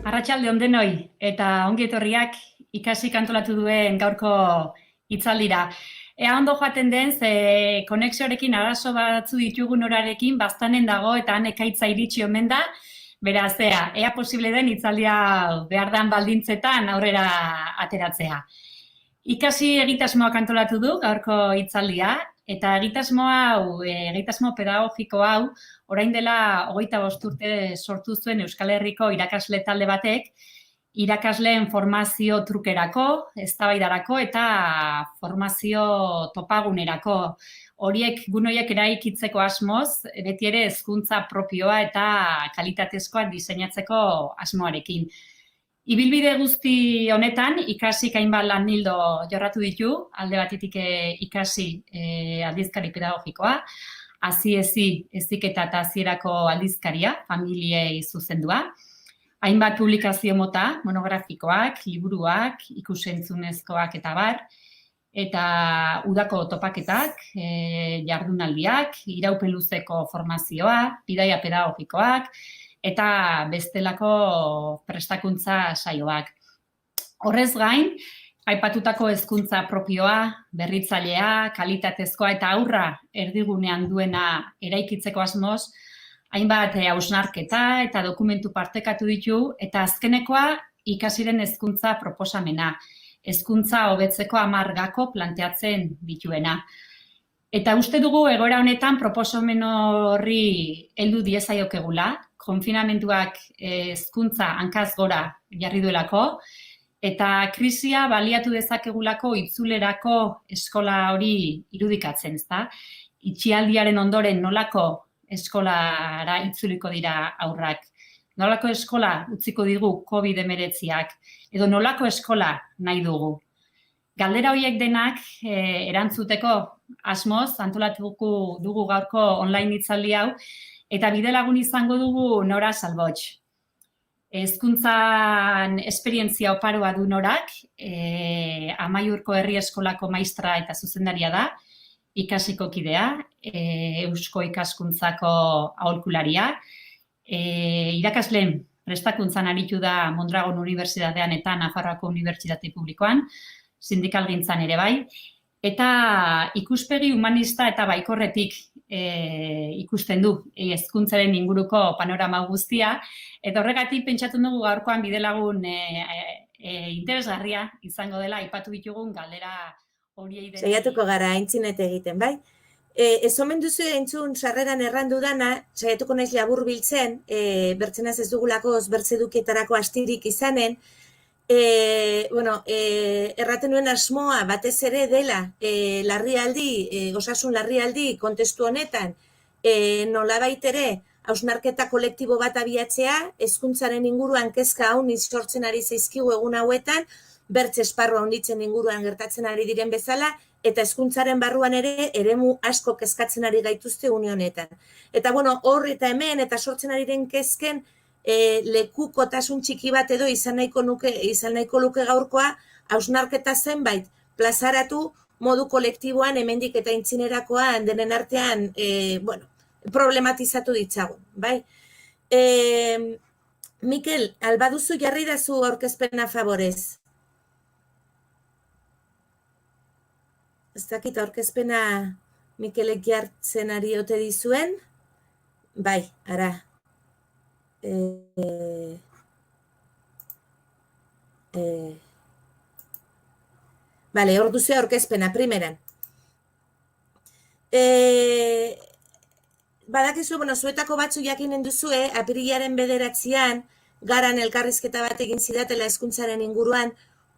Arratsalde on denoi eta ongi etorriak ikasik antolatu duen gaurko hitzaldira. Ea ondo joaten den, ze konexioarekin arazo batzu ditugun orarekin baztanen dago eta han ekaitza iritsi omen da. Beraz, ea posible den hitzaldia behar dan baldintzetan aurrera ateratzea. Ikasi egitasmoak antolatu du gaurko hitzaldia, eta egitasmo pedagogiko hau, orain dela 25 urte sortu zuen Euskal Herriko irakasle talde batek, irakasleen formazio trukerako, eztabaidarako eta formazio topagunerako. Gunoiek eraikitzeko asmoz, beti ere hezkuntza propioa eta kalitatezkoa diseinatzeko asmoarekin. Ibilbide guzti honetan, ikasik hainbat lan ildo jorratu ditu, alde batetik ikasi aldizkari pedagogikoa, hazi heziketa eta hazierako aldizkaria, familiei zuzendua, hainbat publikazio mota, monografikoak, liburuak, ikusentzunezkoak eta bar, eta udako topaketak, jardunaldiak, iraupen luzeko formazioa, bidaia pedagogikoak, eta bestelako prestakuntza saioak. Horrez gain, aipatutako hezkuntza propioa, berritzailea, kalitatezkoa eta aurra erdigunean duena eraikitzeko asmoz, hainbat hausnarketa eta dokumentu partekatu ditu, eta azkenekoa ikasiren hezkuntza proposamena, hezkuntza hobetzeko 10 gako planteatzen dituena. Eta uste dugu egoera honetan proposamen horri heldu diezaiokegula, konfinamentuak hezkuntza hankaz gora jarri duelako, eta krisia baliatu dezakegulako itzulerako eskola hori irudikatzen, ezta? Itxialdiaren ondoren nolako eskolara itzuliko dira aurrak, nolako eskola utziko digu COVID-19ak, edo nolako eskola nahi dugu. Galdera horiek denak erantzuteko asmoz antolatuko dugu gaurko online hitzaldi hau, eta bidelagun izango dugu Nora Salbotx. Hezkuntzan esperientzia oparoa du Norak, Amaiurko Herri Eskolako maistra eta zuzendaria da, ikasiko kidea, Eusko Ikaskuntzako aholkularia, irakasleen prestakuntzan aritu da Mondragon Unibertsitatean eta Nafarroako Unibertsitate Publikoan, sindikalgintzan ere bai, eta ikuspegi humanista eta baikorretik ikusten du hezkuntzaren inguruko panorama guztia, eta horregatik pentsatu dugu gaurkoan bidelagun interesgarria izango dela aipatu ditugun galdera horiei dena. Saiatuko gara aintzinet egiten, bai? Ez omen duzu entzun sarreran errandu dana, saiatuko naiz labur biltzen, bertzenaz ez dugulako bertzedukietarako astirik izanen, erraten nuen asmoa batez ere dela osasun larrialdi kontestu honetan, nolabait ere hausnarketa kolektibo bat abiatzea, hezkuntzaren inguruan kezka hauniz sortzen ari zaizkigu egun hauetan, bertze esparrua handitzen inguruan gertatzen ari diren bezala, eta hezkuntzaren barruan ere eremu asko kezkatzen ari gaituzte une honetan. Eta hor eta hemen eta sortzen ari den kezken lekukotasun txiki bat edo izan nahiko luke gaurkoa hausnarketa zenbait plazaratu modu kolektiboan hemendik eta aintzinerakoan denen artean problematizatu ditzagun, bai? Mikel, albaduzu jarri dazu aurkezpena favorez. Ez dakit aurkezpena Mikelek jartzen ari ote dizuen? Bai, ara. Bale, hor duzu aurkezpena, primeran. Badakizu, zuetako batzu jakinen duzue, apirilaren 9an, garan elkarrizketa bat egin zidatela hezkuntzaren inguruan,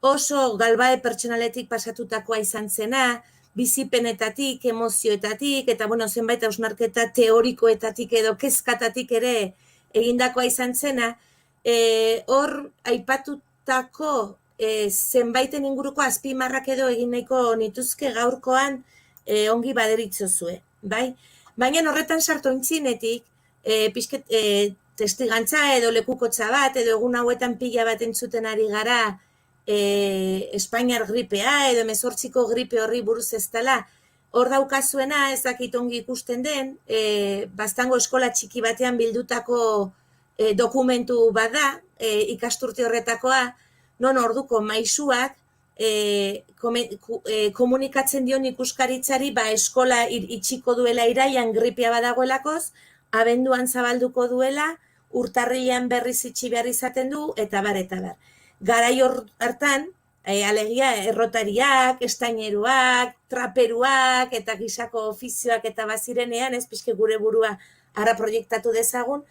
oso galbae pertsonaletik pasatutakoa izan zena, bizipenetatik, emozioetatik, eta zenbait hausnarketa teorikoetatik edo kezkatatik ere egindakoa izan zena, hor aipatutako zenbaiten inguruko azpimarrak edo egin nahiko nituzke gaurkoan ongi baderitzozue, bai? Baina horretan sartu intzinetik, testigantza edo lekukotza bat, edo egun hauetan pila bat entzuten ari gara Espainiar gripea edo 18ko gripe horri buruz ez dela, hor daukazuena, ez dakit ongi ikusten den, Baztango eskola txiki batean bildutako dokumentu bada, ikasturte horretakoa, non orduko maisuak komunikatzen dion ikuskaritzari eskola itxiko duela iraian gripia badagoelakoz, abenduan zabalduko duela, urtarrilean berriz itxi behar izaten du, eta bar, eta bar. Garai hartan, alegia errotariak, estaineruak, traperuak, eta gisako ofizioak eta bazirenean, ez pixke gure burua ara proiektatu dezagun,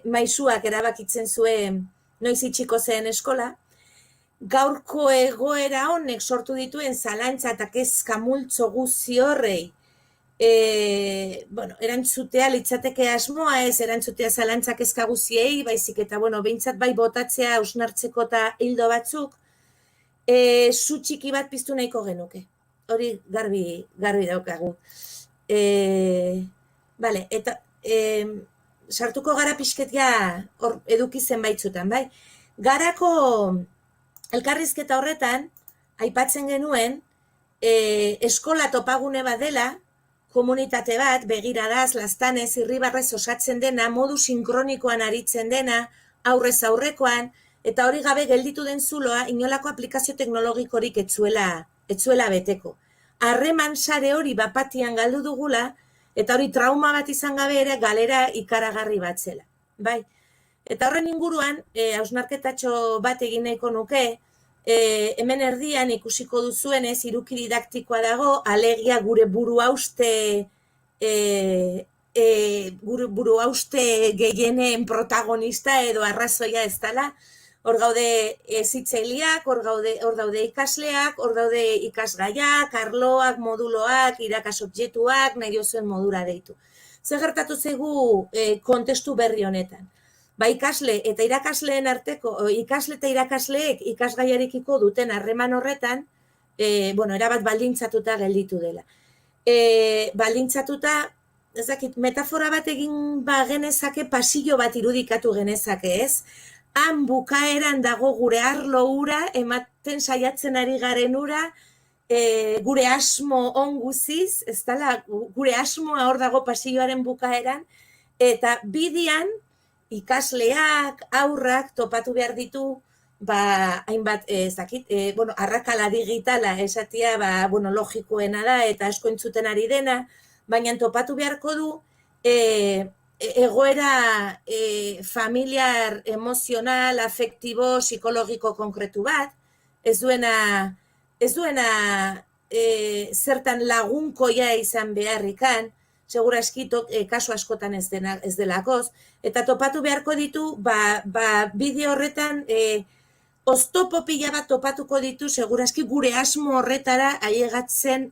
maisuak erabakitzen zuen noiz itxiko zen eskola, gaurko egoera honek sortu dituen zalantza eta kezka multzo guzi horrei, erantzutea litzateke asmoa ez, erantzutea zalantza kezka guziei, baizik eta, behintzat bai botatzea hausnartzeko eta hildo batzuk, zu txiki bat piztu nahiko genuke. Hori garbi daukagu. Eta sartuko gara pixketia eduki zenbaitzutan, bai? Garako elkarrizketa horretan, aipatzen genuen, eskola topagune bat dela, komunitate bat, begiradaz, laztanez, irribarrez osatzen dena, modu sinkronikoan aritzen dena, aurrez aurrekoan, eta hori gabe gelditu den zuloa, inolako aplikazio teknologikorik etzuela beteko. Harreman sare hori bapatian galdu dugula, eta hori trauma bat izan gabe ere galera ikaragarri bat zela. Bai? Eta horren inguruan, hausnarketatxo bat egin nahiko nuke, hemen erdian ikusiko duzuenez, hiruki didaktikoa dago, alegia gure buru hauste gehienen protagonista edo arrazoia ez dela. Hor gaude hezitzaileak, hor daude ikasleak, hor daude ikasgaiak, arloak, moduloak, irakasobjektuak, nahi diozuen modura deitu. Zer gertatu zaigu kontestu berri honetan? Ikasle eta irakasleen arteko, ikasle eta irakasleek ikasgaiarekiko duten harreman horretan, erabat baldintzatuta gelditu dela. Baldintzatuta, ez dakit, metafora bat egin genezake, pasillo bat irudikatu genezake, ez? Han bukaeran dago gure arlo ura, ematen saiatzen ari garen ura, gure asmo on guziz, ez dela, gure asmoa hor dago pasilloaren bukaeran, eta bidian, ikasleak, aurrak topatu behar ditu, hainbat, ez dakit, arrakala digitala esatia, logikoena da eta asko entzuten ari dena, baina topatu beharko du egoera familiar, emozional, afektibo, psikologiko konkretu bat, ez duena zertan lagunkoia izan beharrikan, seguraski kasu askotan ez delakoz, eta topatu beharko ditu, bideo horretan oztopo pila bat topatuko ditu, seguraski gure asmo horretara ailegatzen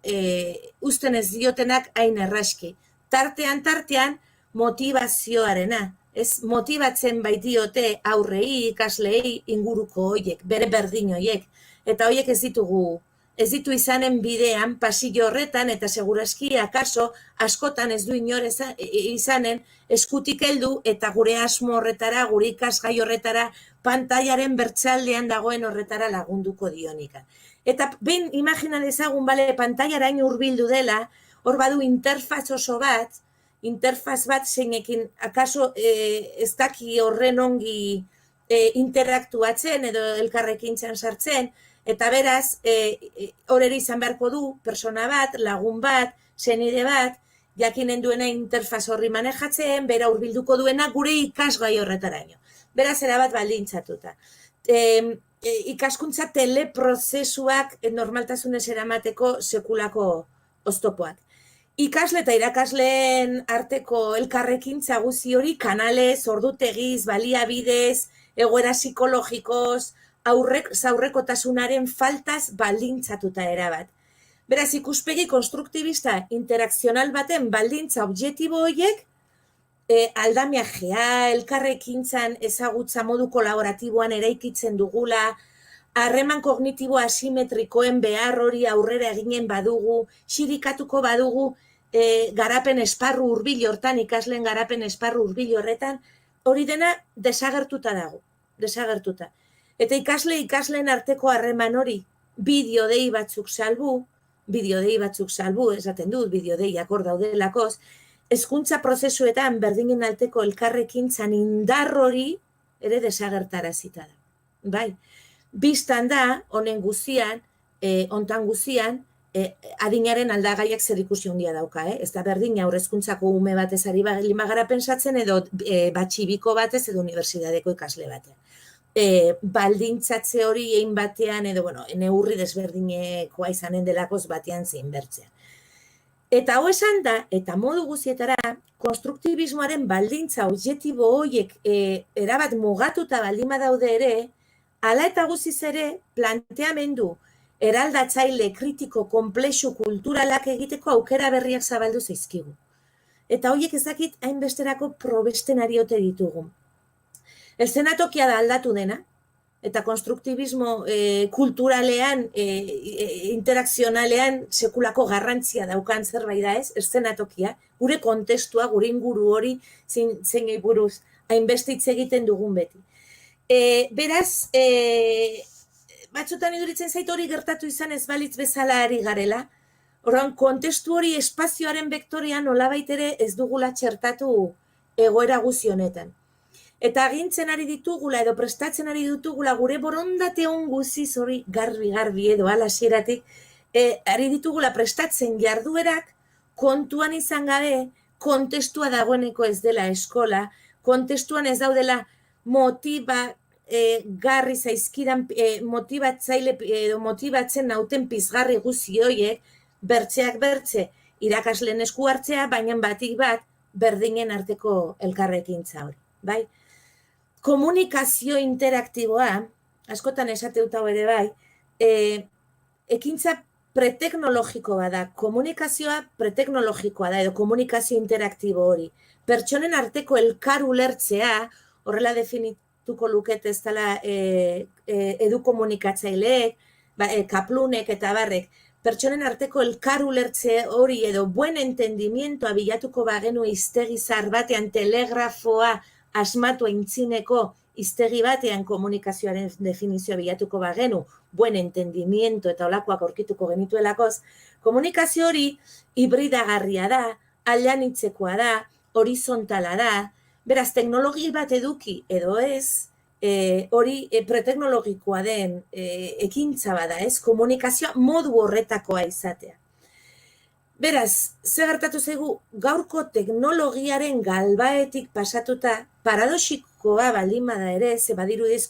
uzten ez diotenak hain erraski. Tartean, motivazioarena, ez motibatzen baitiote aurrei, ikasleei, inguruko hoiek, bere berdin hoiek, eta hoiek ez ditu izanen bidean, pasillo horretan, eta seguraski akaso askotan ez du inor izanen eskutik heldu eta gure asmo horretara, gure ikasgai horretara, pantailaren bertzaldean dagoen horretara lagunduko dionika. Eta behin imagina dezagun, pantailarain hurbildu dela, hor badu interfaz oso bat, interfaz bat zeinekin akaso ez daki horren ongi interaktuatzen edo elkarrekintzan sartzen, eta beraz, horre izan beharko du, persona bat, lagun bat, senide bat, jakinen duena interfaz horri manejatzen, bera hurbilduko duena gure ikasgai horretaraino. Beraz, erabat baldintzatuta. Ikaskuntza teleprozesuak normaltasunez eramateko sekulako oztopoak. Ikasle eta irakasleen arteko elkarrekintza guzi hori kanalez, ordutegiz, baliabidez, egoera psikologikoz, zaurrekotasunaren faltaz baldintzatuta erabat. Beraz, ikuspegi konstruktibista interakzional baten baldintza objektibo horiek, aldamiajea, elkarrekintzan ezagutza modu kolaboratiboan eraikitzen dugula, harreman kognitibo asimetrikoen behar hori aurrera eginen badugu, xirikatuko badugu, garapen esparru hurbil hortan, ikasleen garapen esparru hurbil horretan, hori dena desagertuta dago, desagertuta. Eta ikasleen arteko harreman hori, bideo dei batzuk salbu, bideodei batzuk salbu, esaten dut, bideodeiak hor daudelakoz, hezkuntza prozesuetan berdinen alteko elkarrekintzan indar hori ere desagertarazita da. Bai, biztan da, honen guztian, hontan guztian, adinaren aldagaiak zer ikusi handia dauka, ez da berdin haur hezkuntzako ume batez ari bagara pentsatzen edo batxibiko batez edo unibertsitateko ikasle batean. Baldintzatze hori egin batean edo, neurri desberdinekoa izanen delakoz batean zein bertzean. Eta hau esan da, eta modu guztietara, konstruktibismoaren baldintza objektibo horiek erabat mugatuta baldin badaude ere, hala eta guztiz ere planteamendu eraldatzaile kritiko konplexu kulturalak egiteko aukera berriak zabaldu zaizkigu. Eta horiek ez dakit hainbesterako probesten ari ote ditugu. Eszenatokia da aldatu dena, eta konstruktibismo kulturalean, interakzionalean sekulako garrantzia daukan zerbait da ez, eszenatokia, gure kontestua, gure inguru hori zein buruz hainbeste hitz egiten dugun beti. Beraz, batzutan iduritzen zait hori gertatu izan ez balitz bezala ari garela, orduan kontestu hori espazioaren vektorean nolabait ere ez dugula txertatu egoera guzti honetan. Eta agintzen ari ditugula edo prestatzen ari ditugula gure borondate on guziz hori garbi edo hasieratik ari ditugula prestatzen jarduerak kontuan izan gabe kontestua dagoeneko ez dela eskola, kontestuan ez daudela garri zaizkidan motibatzaile edo motibatzen nauten pizgarri guzi horiek bertzeak bertze irakasleen esku hartzea, baina batik bat berdinen arteko elkarrekintza hori, bai? Komunikazio interaktiboa, askotan esate dut hau ere bai, ekintza preteknologiko bada, komunikazioa preteknologikoa da, edo komunikazio interaktibo hori. Pertsonen arteko elkar ulertzea, horrela definituko luket ez dela edu komunikatzaileek, kaplunek eta barrek, pertsonen arteko elkar ulertze hori edo buen entendimientoa bilatuko bagenu hiztegi zahar batean telegrafoa asmatu aintzineko hiztegi batean komunikazioaren definizioa bilatuko bagenu, buen entendimiento eta olakoak aurkituko genituelakoz, komunikazio hori hibridagarria da, aldanitzekoa da, horizontala da, beraz, teknologi bat eduki edo ez, hori preteknologikoa den ekintza bada, ez? Komunikazioa modu horretakoa izatea. Beraz, ze gertatu zaigu, gaurko teknologiaren galbaetik pasatuta, paradoxikoa baldin bada ere, ze badirudez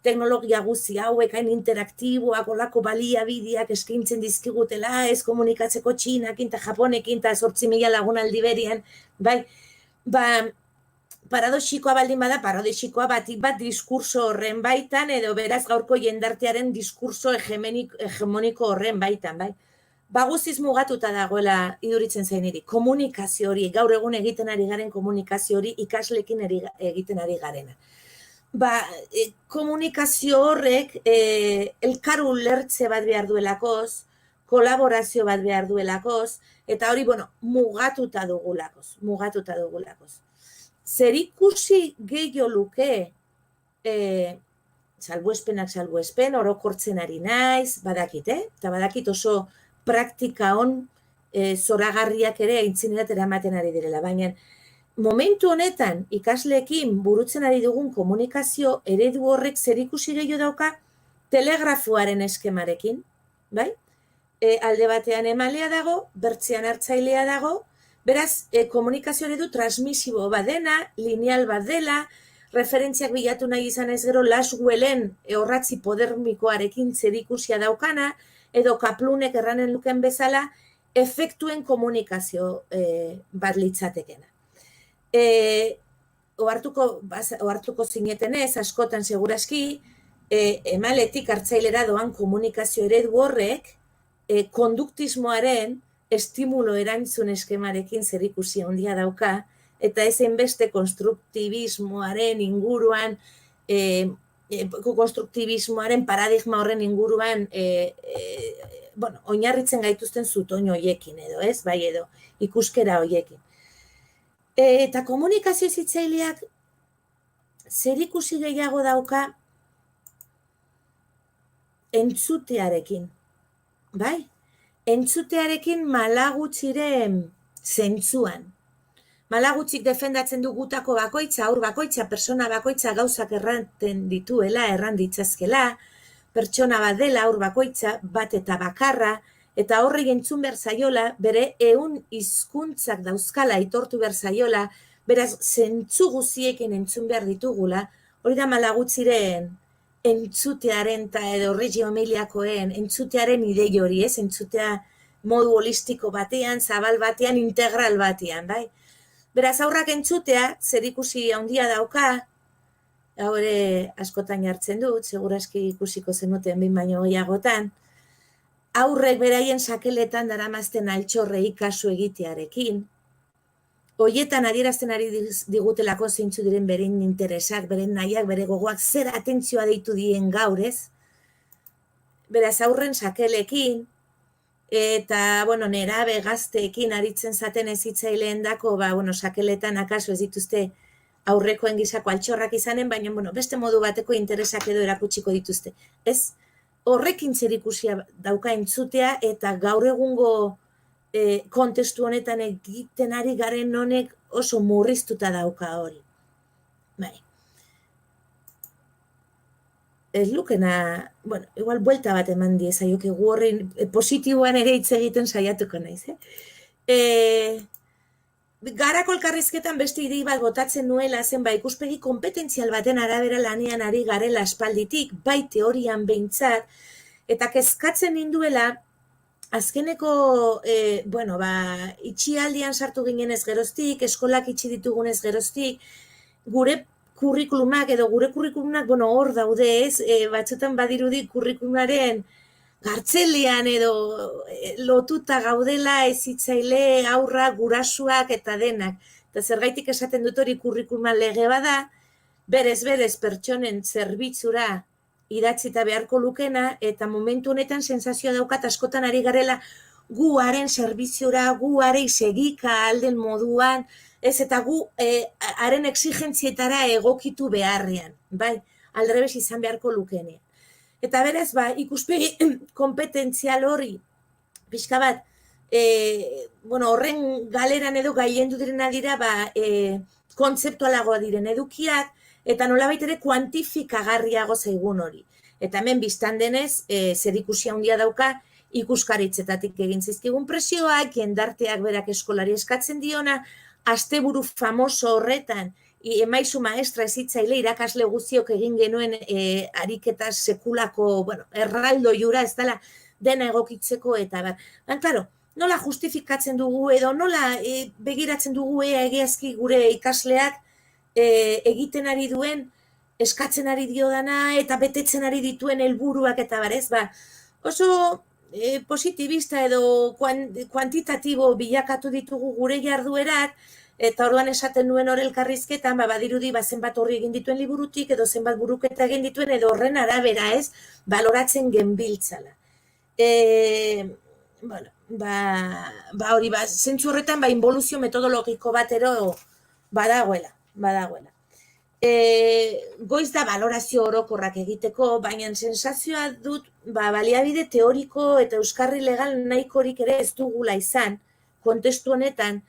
teknologia guzti hauek hain interaktiboak, olako baliabideak eskaintzen dizkigutela, ez komunikatzeko Txinakin eta Japonekin eta 8.000 lagunaldi berian, bai, paradoxikoa baldin bada, paradoxikoa batik bat diskurso horren baitan, edo beraz gaurko jendartearen diskurso hegemoniko horren baitan, bai. Guztiz mugatuta dagoela iduritzen zain niri. Komunikazio hori, gaur egun egiten ari garen komunikazio hori ikaslekin egiten ari garena. Komunikazio horrek elkar ulertze bat behar duelakoz, kolaborazio bat behar duelakoz, eta hori, mugatuta dugulakoz. Zer ikusi gehiago luke, salbuespen, orokortzen ari naiz, badakit, eta badakit oso praktika hon zoragarriak ere aintzinerat eramaten ari direla, baina momentu honetan ikasleekin burutzen ari dugun komunikazio eredu horrek zer ikusi gehiago dauka telegrafoaren eskemarekin, bai? Alde batean emalea dago, bertzean hartzailea dago, beraz, komunikazio eredu transmisibo badena, lineal bat dela, referentziak bilatu nahi izan ez gero Laswellen orratzi podermikoarekin zer ikusia daukana, edo kaplunek erranen luken bezala, efektuen komunikazio bat litzatekena. Ohartuko zinetenez, askotan seguraski, emaletik hartzailera doan komunikazio eredu horrek, konduktismoaren estimulo erantzun eskemarekin zer ikusi handia dauka, eta ezen beste konstruktibismoaren inguruan, konstruktibismoaren paradigma horren inguruan oinarritzen gaituzten zutoin hoiekin edo, ez? Bai edo, ikuskera hoiekin. Eta komunikazio zitzaileak zer ikusi gehiago dauka entzutearekin, bai? entzutearekin malagutxiren zentzuan. Malagutxik defendatzen du gutako bakoitza, aur bakoitza, persona bakoitza gauzak erranten dituela, erran ditzazkela, pertsona bat dela aur bakoitza, bat eta bakarra, eta horrei entzun behar zaiola, bere 100 hizkuntzak dauzkala aitortu behar zaiola, beraz, zentzu guziekin entzun behar ditugula, hori da malagutziren entzutearen eta edo Reggio Emiliakoen entzutearen idei hori, ez? Entzutea modu holistiko batean, zabal batean, integral batean, bai? Beraz, aurrak entzutea, zerikusi handia dauka, hau ere askotan jartzen dut, segurazki ikusiko zenuten behin baino gehiagotan, aurrek beraien sakeletan daramazten altxorrei kasu egitearekin, hoietan adierazten ari digutelako zeintzu diren beren interesak, beren nahiak, bere gogoak, zer atentzioa deitu dien gaur, ez? Beraz, aurren sakelekin, eta, nerabe gazteekin aritzen zaten ezitzaileen dako, sakeletan akaso ez dituzte aurrekoen gizako altxorrak izanen, baina, beste modu bateko interesak edo erakutsiko dituzte. Ez, horrekin zerikusia dauka entzutea eta gaur egungo kontestu honetan egiten ari garen honek oso murriztuta dauka hori. Bai. Ez lukena, igual buelta bat eman diezaioke gu horrein positiboan ere hitz egiten saiatuko naiz, Garako elkarrizketan beste idei bat botatzen nuela zen, ikuspegi kompetentzial baten arabera lanean ari garela aspalditik, bai teorian behintzat, eta kezkatzen ninduela, azkeneko, itxialdian sartu ginen ez geroztik, eskolak itxi ditugunez geroztik, gure kurrikulumak edo gure kurrikulumak, hor daude ez, batzutan badirudi kurrikulumaren gartzelean edo lotuta gaudela ezitzaile, aurra, gurasuak eta denak. Eta zergaitik esaten dut hori kurrikuluma lege bada, berez pertsonen zerbitzura idatzita beharko lukena, eta momentu honetan sensazioa daukat askotan ari garela guaren zerbitzura, guarei segika alden moduan, ez eta gu haren exigentzietara egokitu beharrean, bai, aldrebes izan beharko lukenean. Eta berez, ikuspegi kompetentzial hori, pixka bat, horren galeran edo gailendu direna dira, kontzeptualagoa diren edukiak, eta nolabait ere kuantifikagarriago zaigun hori. Eta hemen biztan denez, zerikusia handia dauka, ikuskaritzetatik egin zizkigun presioak, jendarteak berak eskolari eskatzen diona, asteburu famoso horretan, emaizu maestra ezitzaile irakasle guztiok egin genuen ariketa sekulako, erraldo jura ez dela dena egokitzeko eta klaro, nola justifikatzen dugu edo nola begiratzen dugu egiazki gure ikasleak egiten ari duen, eskatzen ari diodana eta betetzen ari dituen helburuak eta barez, oso positibista edo kuantitatibo bilakatu ditugu gure jarduerak, eta orduan esaten nuen hor elkarrizketan, badirudi zenbat horri egin dituen liburutik, edo zenbat buruketa egin dituen, edo horren arabera ez, baloratzen genbiltzala. Hori, zentzu horretan, involuzio metodologiko bat ero badagoela. Goiz da balorazio orokorrak egiteko, baina sensazioa dut, baliabide teoriko eta euskarri legal nahikorik ere ez dugula izan, kontestu honetan,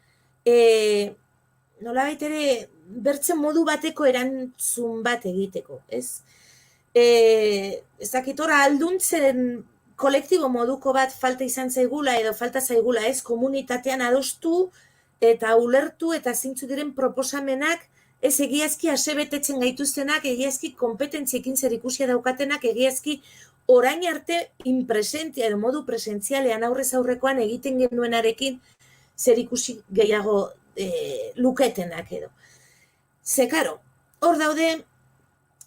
nolabait ere bertzen modu bateko erantzun bat egiteko, ez? Ez dakitora alduntzen kolektibo moduko bat falta izan zaigula edo falta zaigula, ez? Komunitatean adostu eta ulertu eta zintzu diren proposamenak ez egiazki asebetetzen gaituztenak, egiazki kompetentziekin zerikusia daukatenak, egiazki orain arte inpresentia edo modu presentzialean aurrez aurrekoan egiten genuenarekin zerikusi gehiago luketenak edo. Ze, karo, hor daude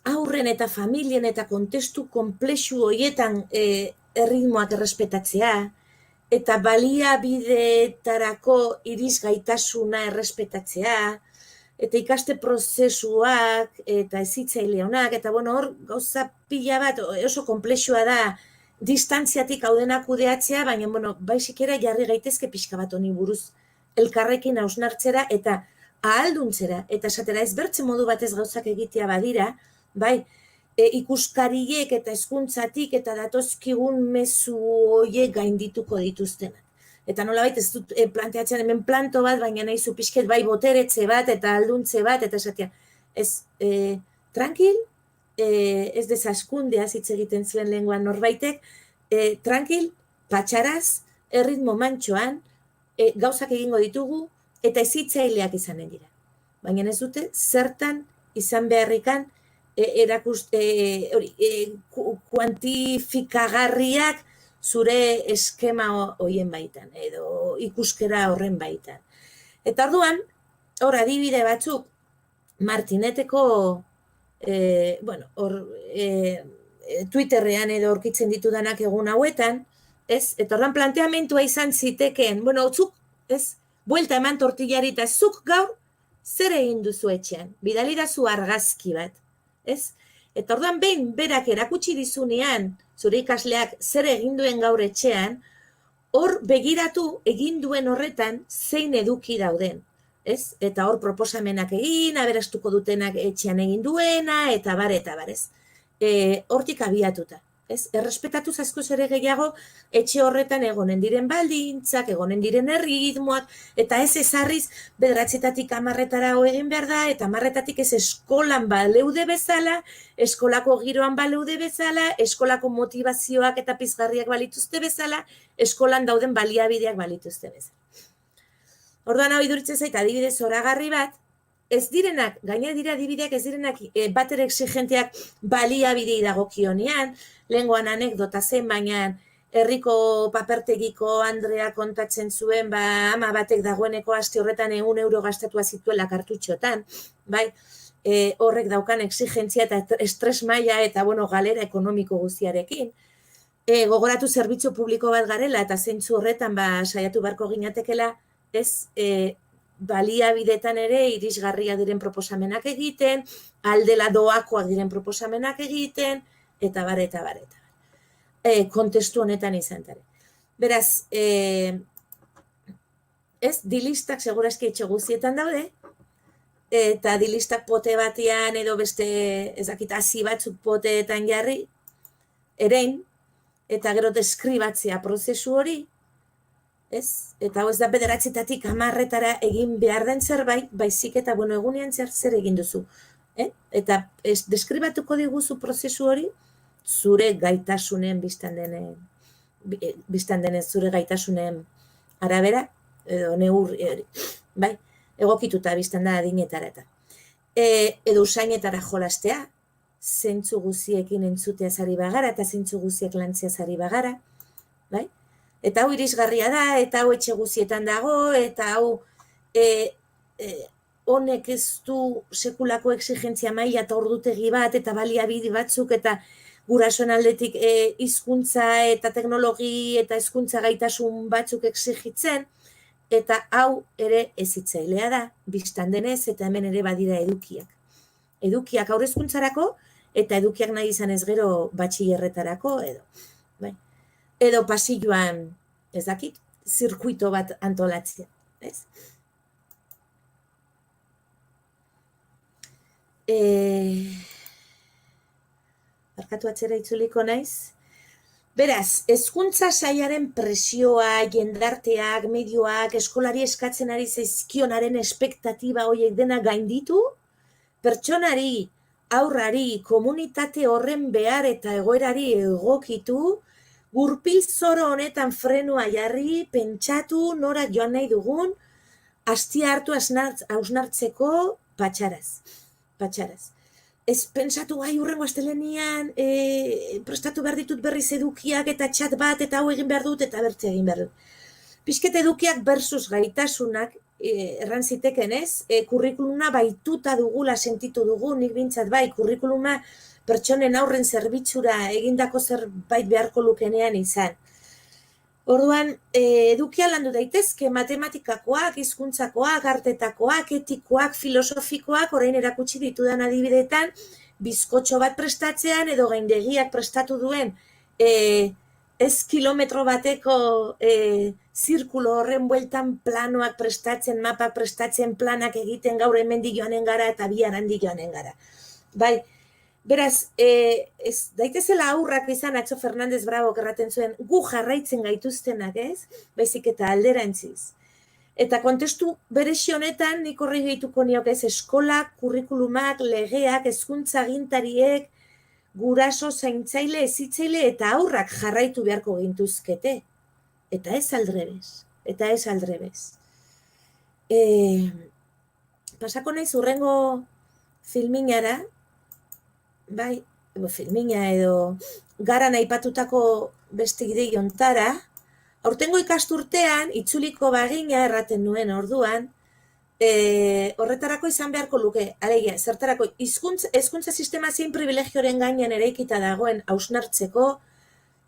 aurren eta familien eta kontestu konplexu horietan erritmoak errespetatzea, eta baliabideetarako irisgaitasuna errespetatzea, eta ikaste prozesuak, eta ezitzaile honak, eta hor gauza pila bat oso konplexua da distantziatik haudenak kudeatzea, baina baisikera jarri gaitezke pixka bat honi buruz elkarrekin hausnartzera eta ahalduntzera, eta esatera ez bertzen modu batez gauzak egitea badira, bai, ikuskariek eta hezkuntzatik eta datozkigun mezu horiek gaindituko dituztenak. Eta nolabait ez dut planteatzen hemen planto bat, baina nahi zu pixket bai boteretze bat eta alduntze bat, eta esatea, ez, tranquil, ez dezaskundeaz hitz egiten zuen lenguan norbaitek, tranquil, patxaraz, erritmo mantxoan, gauzak egingo ditugu, eta ezitzaileak izanen dira. Baina ez dute, zertan izan beharrikan, kuantifikagarriak zure eskema horien baitan, edo ikuskera horren baitan. Eta orduan, hor adibide batzuk, Martineteko, Twitterrean edo aurkitzen ditudanak egun hauetan, ez? Eta orduan planteamentua izan zitekeen, zuk, ez? Buelta eman tortillari eta zuk gaur, zer egin duzu etxean? Bidali dazu argazki bat, ez? Eta orduan behin berak erakutsi dizunean, zure ikasleak zer egin duen gaur etxean, hor begiratu egin duen horretan zein eduki dauden, ez? Eta hor proposamenak egin, aberastuko dutenak etxean egin duena, eta bar, ez? Hortik abiatuta, ez? Errespetatuz askoz ere gehiago etxe horretan egonen diren baldintzak, egonen diren erritmoak, eta ez ezarriz 9-etatik 10-etara egin behar da, eta 10-etatik ez eskolan baleude bezala, eskolako giroan baleude bezala, eskolako motivazioak eta pizgarriak balituzte bezala, eskolan dauden baliabideak balituzte bezala. Orduan hau iduritzen zait adibidez zoragarri bat, ez direnak, gaina dira adibideak ez direnak batere exigenteak baliabidei dagokionean, lenguan anekdota zen, baina herriko papertegiko Andrea kontatzen zuen, ama batek dagoeneko aste horretan 100 euro gastatua zituela kartutxotan, bai, horrek daukan exigentzia eta estres maila eta galera ekonomiko guztiarekin. Gogoratu zerbitzu publiko bat garela eta zeintzu horretan saiatu beharko ginatekela, ez, baliabidetan ere irisgarria diren proposamenak egiten, aldela doakoak diren proposamenak egiten, eta bar. Kontestu honetan izan dara. Beraz, ez, dilistak segurazki etxe guztietan daude, eta dilistak pote batean edo beste, ezakit, hasi batzuk poteetan jarri, erein, eta gero deskribatzea prozesu hori, ez? Eta hau ez da 9-etatik 10-etara egin behar den zerbait, baizik eta egunean zer egin duzu. Eta deskribatuko diguzu prozesu hori, zure gaitasunen biztan denez zure gaitasunen arabera, edo neurri, bai, egokituta biztan da adinetara eta. Edo usainetara jolastea, zeintzu guziekin entzutea zari bagara, eta zeintzu guziek lantzea zari bagara, bai? Eta hau irisgarria da, eta hau etxe guzietan dago, eta hau honek ez du sekulako exigentzia maila eta ordutegi bat, eta baliabide batzuk, eta gurasoen aldetik hizkuntza eta teknologi eta hizkuntza gaitasun batzuk exigitzen, eta hau ere hezitzailea da, bistan denez, eta hemen ere badira edukiak. Edukiak haur hezkuntzarako, eta edukiak nahi izan ez gero batxillerretarako, edo pasilloan, ez dakit, zirkuito bat antolatzea, ez? Barkatu atzera itzuliko naiz. Beraz, hezkuntza sailaren presioa, jendarteak, medioak, eskolari eskatzen ari zaizkionaren espektatiba horiek dena gainditu, pertsonari, aurrari, komunitate horren behar eta egoerari egokitu, gurpil zoro honetan frenua jarri, pentsatu, nora joan nahi dugun, hastia hartu hausnartzeko patxaraz. Ez pentsatu, hurrengo astelenian, prestatu behar ditut berriz edukiak eta txat bat, eta hau egin behar dut, eta bertze egin behar dut. Pixket edukiak versus gaitasunak, erran ziteken ez, kurrikuluma baituta dugula sentitu dugu, nik bintzat bai, kurrikuluma pertsonen aurren zerbitzura egindako zerbait beharko lukenean izan. Orduan, edukia landu daitezke matematikakoak, hizkuntzakoak, artetakoak, etikoak, filosofikoak, orain erakutsi ditudan adibidetan, bizkotxo bat prestatzean edo gaindegiak prestatu duen ez kilometro bateko zirkulo horren bueltan planoak prestatzen, mapak prestatzen, planak egiten gaur hemendik joanen gara eta bihar handik joanen gara. Bai, Beraz, ez daitezela aurrak izan Atxo Fernandez Bravo erraten zuen, gu jarraitzen gaituztenak, ez? Baizik eta alderantziz. Eta kontestu berezi honetan, nik horri gehituko nioke ez, eskolak, kurrikulumak, legeak, hezkuntza agintariek, guraso, zaintzaile, hezitzaile eta aurrak jarraitu beharko gintuzkete. Eta ez aldrebez. Eta ez aldrebez. Pasako naiz hurrengo filminara, bai, filmina edo garan aipatutako beste idei hontara, aurtengo ikasturtean, itzuliko bagina erraten nuen orduan, horretarako izan beharko luke, alegia, zertarako, hezkuntza sistema zein privilegioren gainean eraikita dagoen hausnartzeko,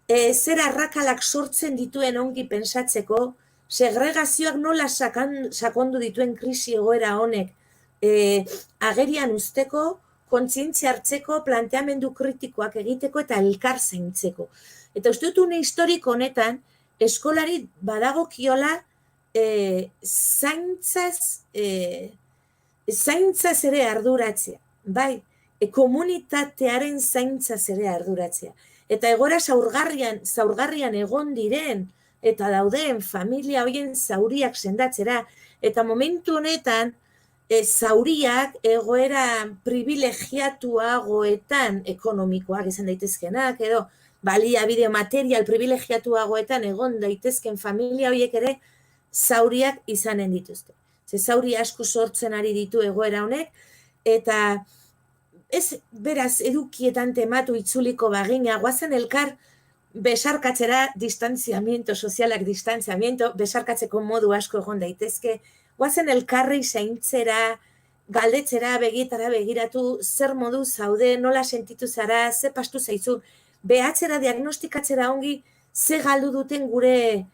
zer arrakalak sortzen dituen ongi pensatzeko, segregazioak nola sakondu dituen krisi egoera honek agerian uzteko, kontzientzia hartzeko, planteamendu kritikoak egiteko eta elkar zaintzeko. Eta uste dut une historiko honetan, eskolari badagokiola zaintzaz ere arduratzea, bai, komunitatearen zaintzaz ere arduratzea. Eta egora zaurgarrian egon diren, eta dauden familia hoien zauriak sendatzera, eta momentu honetan, zauriak egoera privilegiatuagoetan ekonomikoak izan daitezkenak, edo baliabide material privilegiatuagoetan egon daitezken familia horiek ere zauriak izanen dituzte. Ze zauri asko sortzen ari ditu egoera honek, eta ez beraz edukietan tematu itzuliko bagina, guazen elkar besarkatzera distantziamiento, sozialak distantziamiento, besarkatzeko modu asko egon daitezke, guazen elkarri zaintzera, galdetzera, begietara begiratu, zer modu zaude, nola sentitu zara, ze pastu zaizu, behatzera, diagnostikatzera ongi, ze galdu duten gure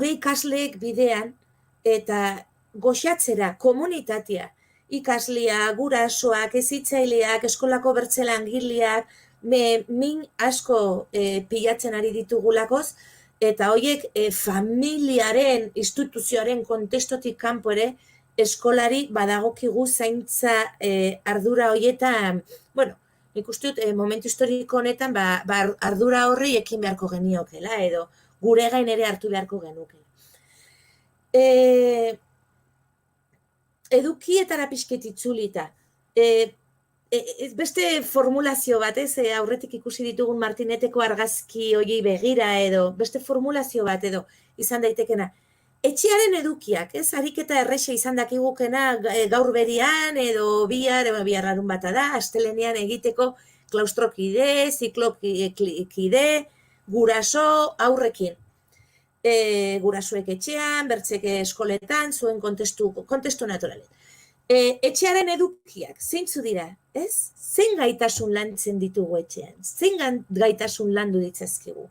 ikasleek bidean, eta goxatzera, komunitatea, ikaslia, gurasoak, hezitzaileak, eskolako bertzelangileak, min asko pilatzen ari ditugulakoz, eta horiek familiaren, instituzioaren kontestotik kanpo ere, eskolari badagokigu zaintza ardura horietan, bueno, nik uste dut momentu historiko honetan ardura horri ekin beharko geniokela, edo gure gain ere hartu beharko genukela. Edukietara pixket itzulita. Beste formulazio bat, aurretik ikusi ditugun Martineteko argazki hoiei begira edo, beste formulazio bat edo, izan daitekena. Etxearen edukiak, ariketa erresa izan dakigukena gaur berian edo bihar harun bata da, astelenean egiteko klaustrokide, ziklokide, guraso aurrekin. Gurasoek etxean, bertzek eskoletan, zuen kontestu naturalen. Etxearen edukiak, zeintzu dira, ez? Zein gaitasun lantzen ditugu etxean? Zein gaitasun landu ditzazkigu?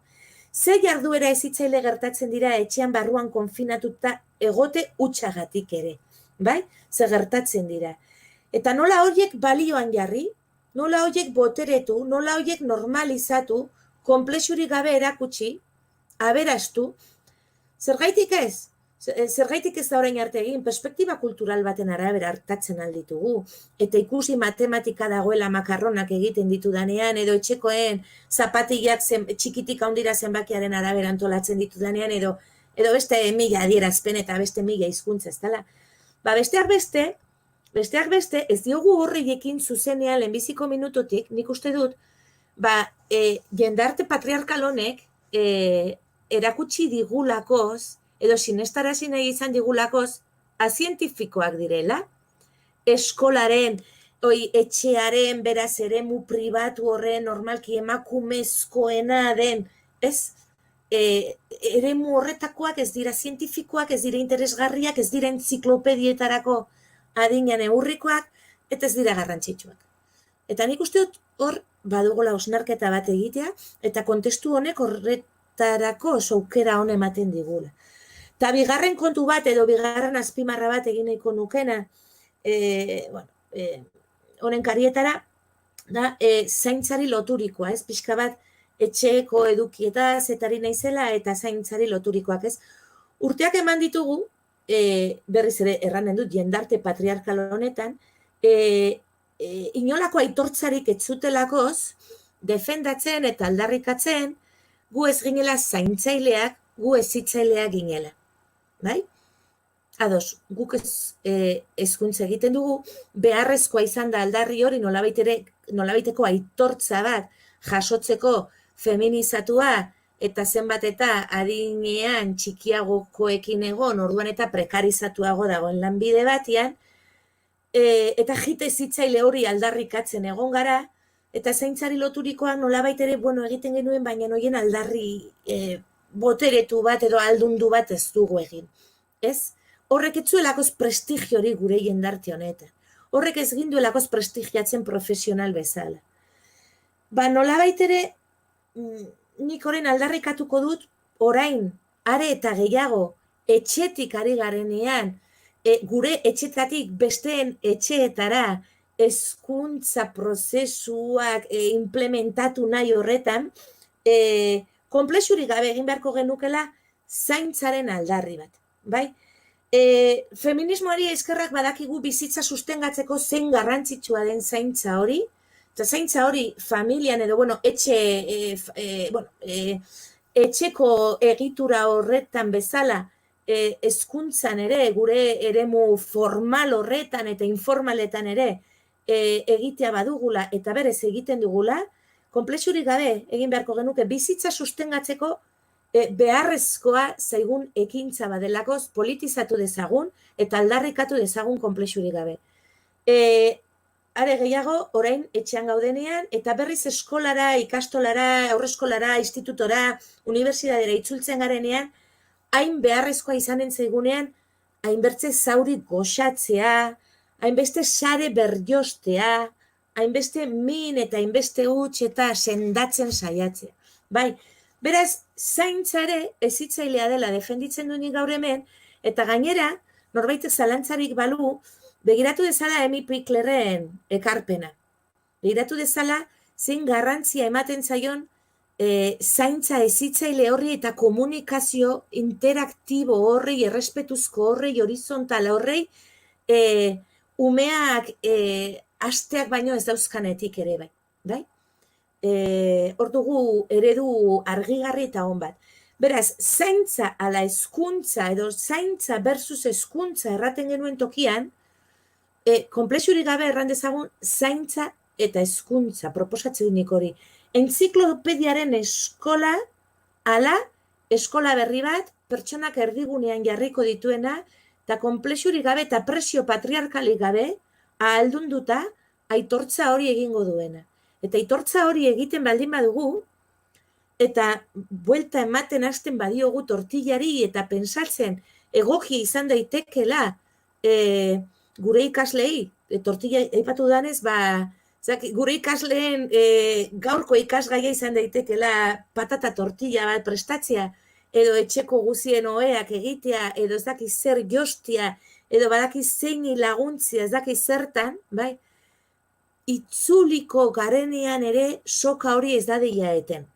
Ze jarduera hezitzaile gertatzen dira etxean barruan konfinatuta egote hutsagatik ere, bai? Ze gertatzen dira. Eta nola horiek balioan jarri, nola horiek boteretu, nola horiek normalizatu, konplexurik gabe erakutsi, aberastu, zergaitik ez? Zergaitik ez da orain arte egin, perspektiba kultural baten arabera hartatzen alditugu, eta ikusi matematika dagoela makarronak egiten ditudanean, edo etxekoen zapatiak txikitik handira zenbakiaren arabera antolatzen ditudanean, edo beste 1000 adierazpen eta beste 1000 hizkuntza ez dela. Besteak beste, ez diogu horreiekin zuzenean lehenbiziko minututik, nik uste dut, jendarte patriarkal honek erakutsi digulakoz, edo sinestarazi nahi izan digulakoz, azientifikoak direla, eskolaren, etxearen, beraz eremu pribatu horren, normalki emakumezkoena den, ez? Eremu horretakoak ez dira zientifikoak, ez dira interesgarriak, ez dira entziklopedietarako adinean eurrikoak, eta ez dira garrantzitsuak. Eta nik uste dut hor badugula osnarketa bat egitea, eta kontestu honek horretarako aukera hon ematen digula. Eta bigarren kontu bat, edo bigarren azpimarra bat egin nahiko nukena, honen karietara, da, zaintzari loturikoa, ez? Pixka bat, etxeeko edukietaz, etari naizela, eta zaintzari loturikoak, ez? Urteak eman ditugu, berriz ere erranen dut, jendarte patriarkal honetan, inolako aitortzarik ez zutelakoz, defendatzen eta aldarrikatzen, gu ez ginela zaintzaileak, gu hezitzaileak ginela. Bai? Ados, guk hezkuntza egiten dugu, beharrezkoa izan da aldarri hori nolabaiteko aitortza bat jasotzeko feminizatua eta zenbat eta adinean txikiagokoekin egon, orduan eta prekarizatuago dagoen lanbide batean, eta jite zitzaile hori aldarrikatzen egon gara, eta zaintzari loturikoak nolabait ere, egiten genuen, baina noien aldarri boteretu bat edo aldundu bat ez dugu egin. Ez? Horrek ez zuelakoz prestigiori gure jendarte honetan. Horrek ez ginduelakoz prestigiatzen profesional bezala. Nolabait ere, nik orain aldarrikatuko dut, orain, are eta gehiago, etxetik ari garenean, gure etxetatik besteen etxeetara hezkuntza prozesuak implementatu nahi horretan, konplexurik gabe egin beharko genukela zaintzaren aldarri bat. Bai? Feminismoari eskerrak badakigu bizitza sustengatzeko zein garrantzitsua den zaintza hori, eta zaintza hori familian edo, etxeko egitura horretan bezala, hezkuntzan ere, gure eremu formal horretan eta informaletan ere egitea badugula eta berez egiten dugula, konplexurik gabe egin beharko genuke bizitza sustengatzeko beharrezkoa zaigun ekintza badelakoz politizatu dezagun eta aldarrikatu dezagun konplexurik gabe. Are gehiago, orain etxean gaudenean, eta berriz eskolara, ikastolara, aurreskolara, institutora, unibertsitatera itzultzen garenean, hain beharrezkoa izanen zaigunean, hainbertze zauri goxatzea, hainbeste sare berjostea, hainbeste min eta hainbeste huts eta sendatzen saiatzea. Bai, beraz, zaintzare hezitzailea dela defenditzen duenik gaur hemen, eta gainera, norbaitek zalantzarik balu, begiratu dezala Amy Picklerren ekarpena. Begiratu dezala zein garrantzia ematen zaion zaintza hezitzaile horri eta komunikazio interaktibo horri, errespetuzko horri, horizontal horri, umeak hasteak baino ez dauzkanetik ere bai. Hor dugu eredu argigarri eta on bat. Beraz, zaintza ala hezkuntza edo zaintza versus hezkuntza erraten genuen tokian, konplexurik gabe erran dezagun zaintza eta hezkuntza proposatzen nik hori. Entziklopediaren eskola ala eskola berri bat pertsonak erdigunean jarriko dituena eta konplexurik gabe eta presio patriarkalik gabe ahaldunduta aitortza hori egingo duena. Eta aitortza hori egiten baldin badugu eta buelta ematen hasten badiogu tortillari eta pentsatzen egoki izan daitekela gure ikaslei, tortilla aipatu danez, gure ikasleen gaurko ikasgaia izan daitekela patata tortilla bat prestatzea, edo etxeko guzien oheak egitea, edo ez daki zer jostia, edo badaki zeini laguntzia, ez daki zertan, bai? Itzuliko garenean ere soka hori ez dadila eten.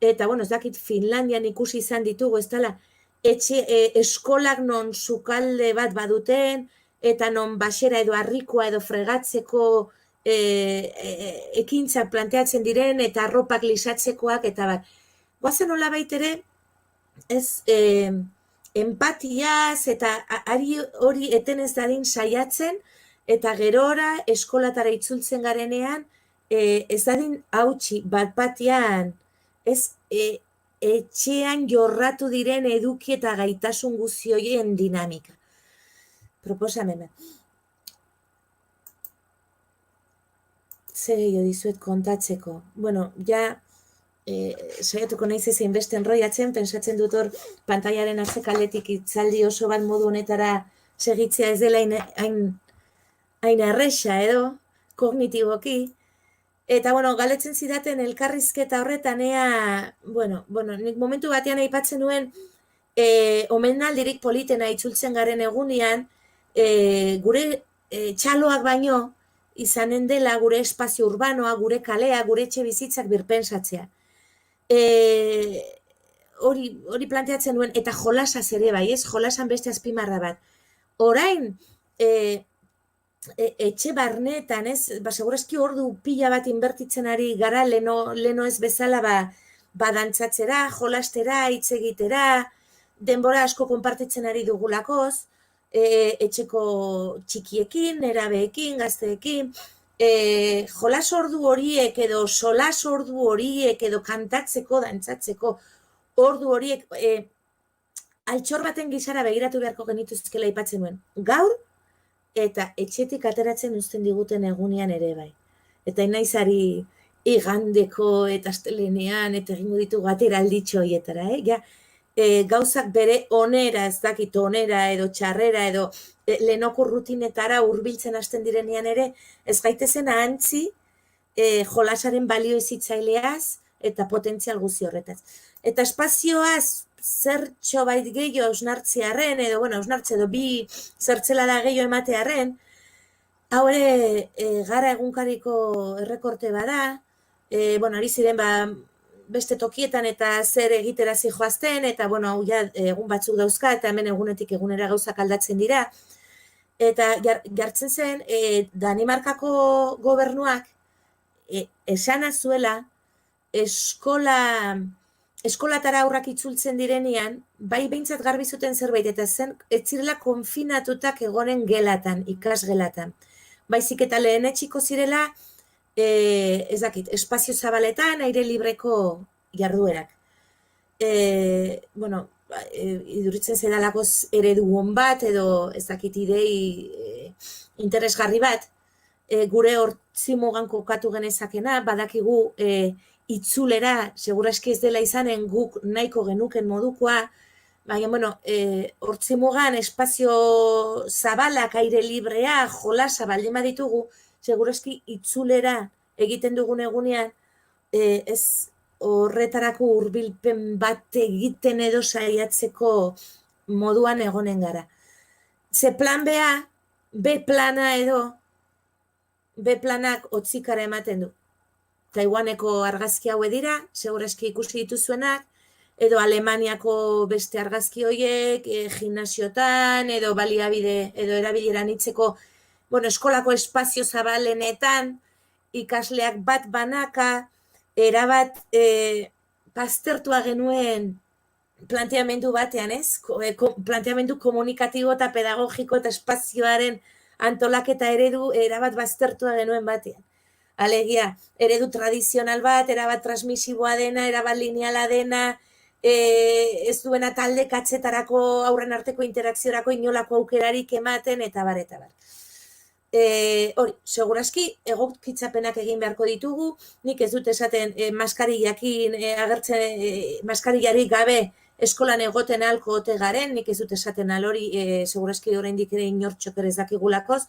Eta, ez dakit Finlandian ikusi izan ditugu, ez dela, eskolak non sukalde bat baduten, eta non basera edo harrikoa edo fregatzeko ekintzak planteatzen diren, eta arropak lisatzekoak, eta bat. Goazen hola baitere, ez empatiaz, eta ari hori eten ez dadin saiatzen, eta gerora eskolatara itzultzen garenean, ez dadin hautsi bat batean, ez etxean jorratu diren eduki eta gaitasun guzioien dinamika. Proposamena. Zer gehiago dizuet kontatzeko. Saiatuko naiz ezin beste enroiatzen, pentsatzen dut hor pantailaren atzekaletik itzaldi oso bat modu honetara segitzea ez dela hain erresa edo, kognitiboki. Eta, galetzen zidaten elkarrizketa horretan nik momentu batean aipatzen nuen omenaldirik politena itzultzen garen egunean, gure txaloak baino izanen dela gure espazio urbanoa, gure kalea, gure etxe bizitzak birpentsatzea. Hori planteatzen nuen, eta jolasaz ere bai, ez? Jolasan beste azpimarra bat. Orain, etxe barneetan, ez? Segurazki ordu pila bat inbertitzen ari gara leno ez bezala dantzatzera, jolastera, hitz egitera, denbora asko konpartitzen ari dugulakoz, etxeko txikiekin, nerabeekin, gazteekin, jolas ordu horiek edo solas ordu horiek edo kantatzeko, dantzatzeko ordu horiek altxor baten gizara begiratu beharko genituzkela aipatzen nuen. Gaur, eta etxetik ateratzen uzten diguten egunean ere bai. Eta inaizari igandeko eta astelenean eta egingo ditugu ateralditxo horietara, ja, gauzak bere onera, ez dakit onera edo txarrera edo lehenoko rutinetara hurbiltzen hasten direnean ere, ez gaitezen ahantzi jolasaren balio ezitzaileaz eta potentzial guzi horretaz. Eta espazioaz zertxo bait gehiago hausnartzearen, edo, bueno, hausnartze edo bi zertzelada gehiago ematearen, hau ere gara egunkariko errekorte bada, bueno, ari ziren beste tokietan eta zer egiterazi joazten, eta, bueno, hau ja egun batzuk dauzka, eta hemen egunetik egunera gauzak aldatzen dira, eta jartzen zen, Danimarkako gobernuak esana zuela, eskolatara aurrak itzultzen direnean, bai behintzat garbi zuten zerbait, eta zen, ez zirela konfinatutak egonen gelatan, ikasgelatan. Baizik eta lehenetxiko zirela, ez dakit, espazio zabaletan, aire libreko jarduerak. Bueno, iduritzen zedalakoz eredu hon bat, edo ez dakit idei interesgarri bat, gure hortzimugan kokatu genezakena, badakigu itzulera, seguraski ez dela izanen guk nahiko genuken modukoa, baina, bueno, hortzimugan espazio zabalak, aire librea, jolasa baldin baditugu, seguraski itzulera egiten dugun egunean, ez horretarako hurbilpen bat egiten edo saiatzeko moduan egonen gara. Ze plan B plana edo, B planak otzikara ematen du. Taiwaneko argazki haue dira, segurazki ikusi dituzuenak, edo Alemaniako beste argazki horiek, gimnasiotan, edo baliabide, edo erabileran hitzeko, bueno, eskolako espazio zabalenetan, ikasleak bat banaka, erabat baztertua genuen planteamendu batean, ez? Planteamendu komunikatibo eta pedagogiko eta espazioaren antolaketa eredu erabat baztertua genuen batean. Alegia, eredu tradizional bat, erabat transmisiboa dena, erabat lineala dena, ez duena talde katzetarako aurren arteko interakziorako inolako aukerarik ematen, eta bar, eta bar. Hori, segurazki, egokitzapenak egin beharko ditugu, nik ez dut esaten maskarillakin agertzen, maskarillarik gabe eskolan egoten ahalko ote garen, nik ez dut esaten alori, segurazki oraindik ere inortxok ere ez dakigulakoz,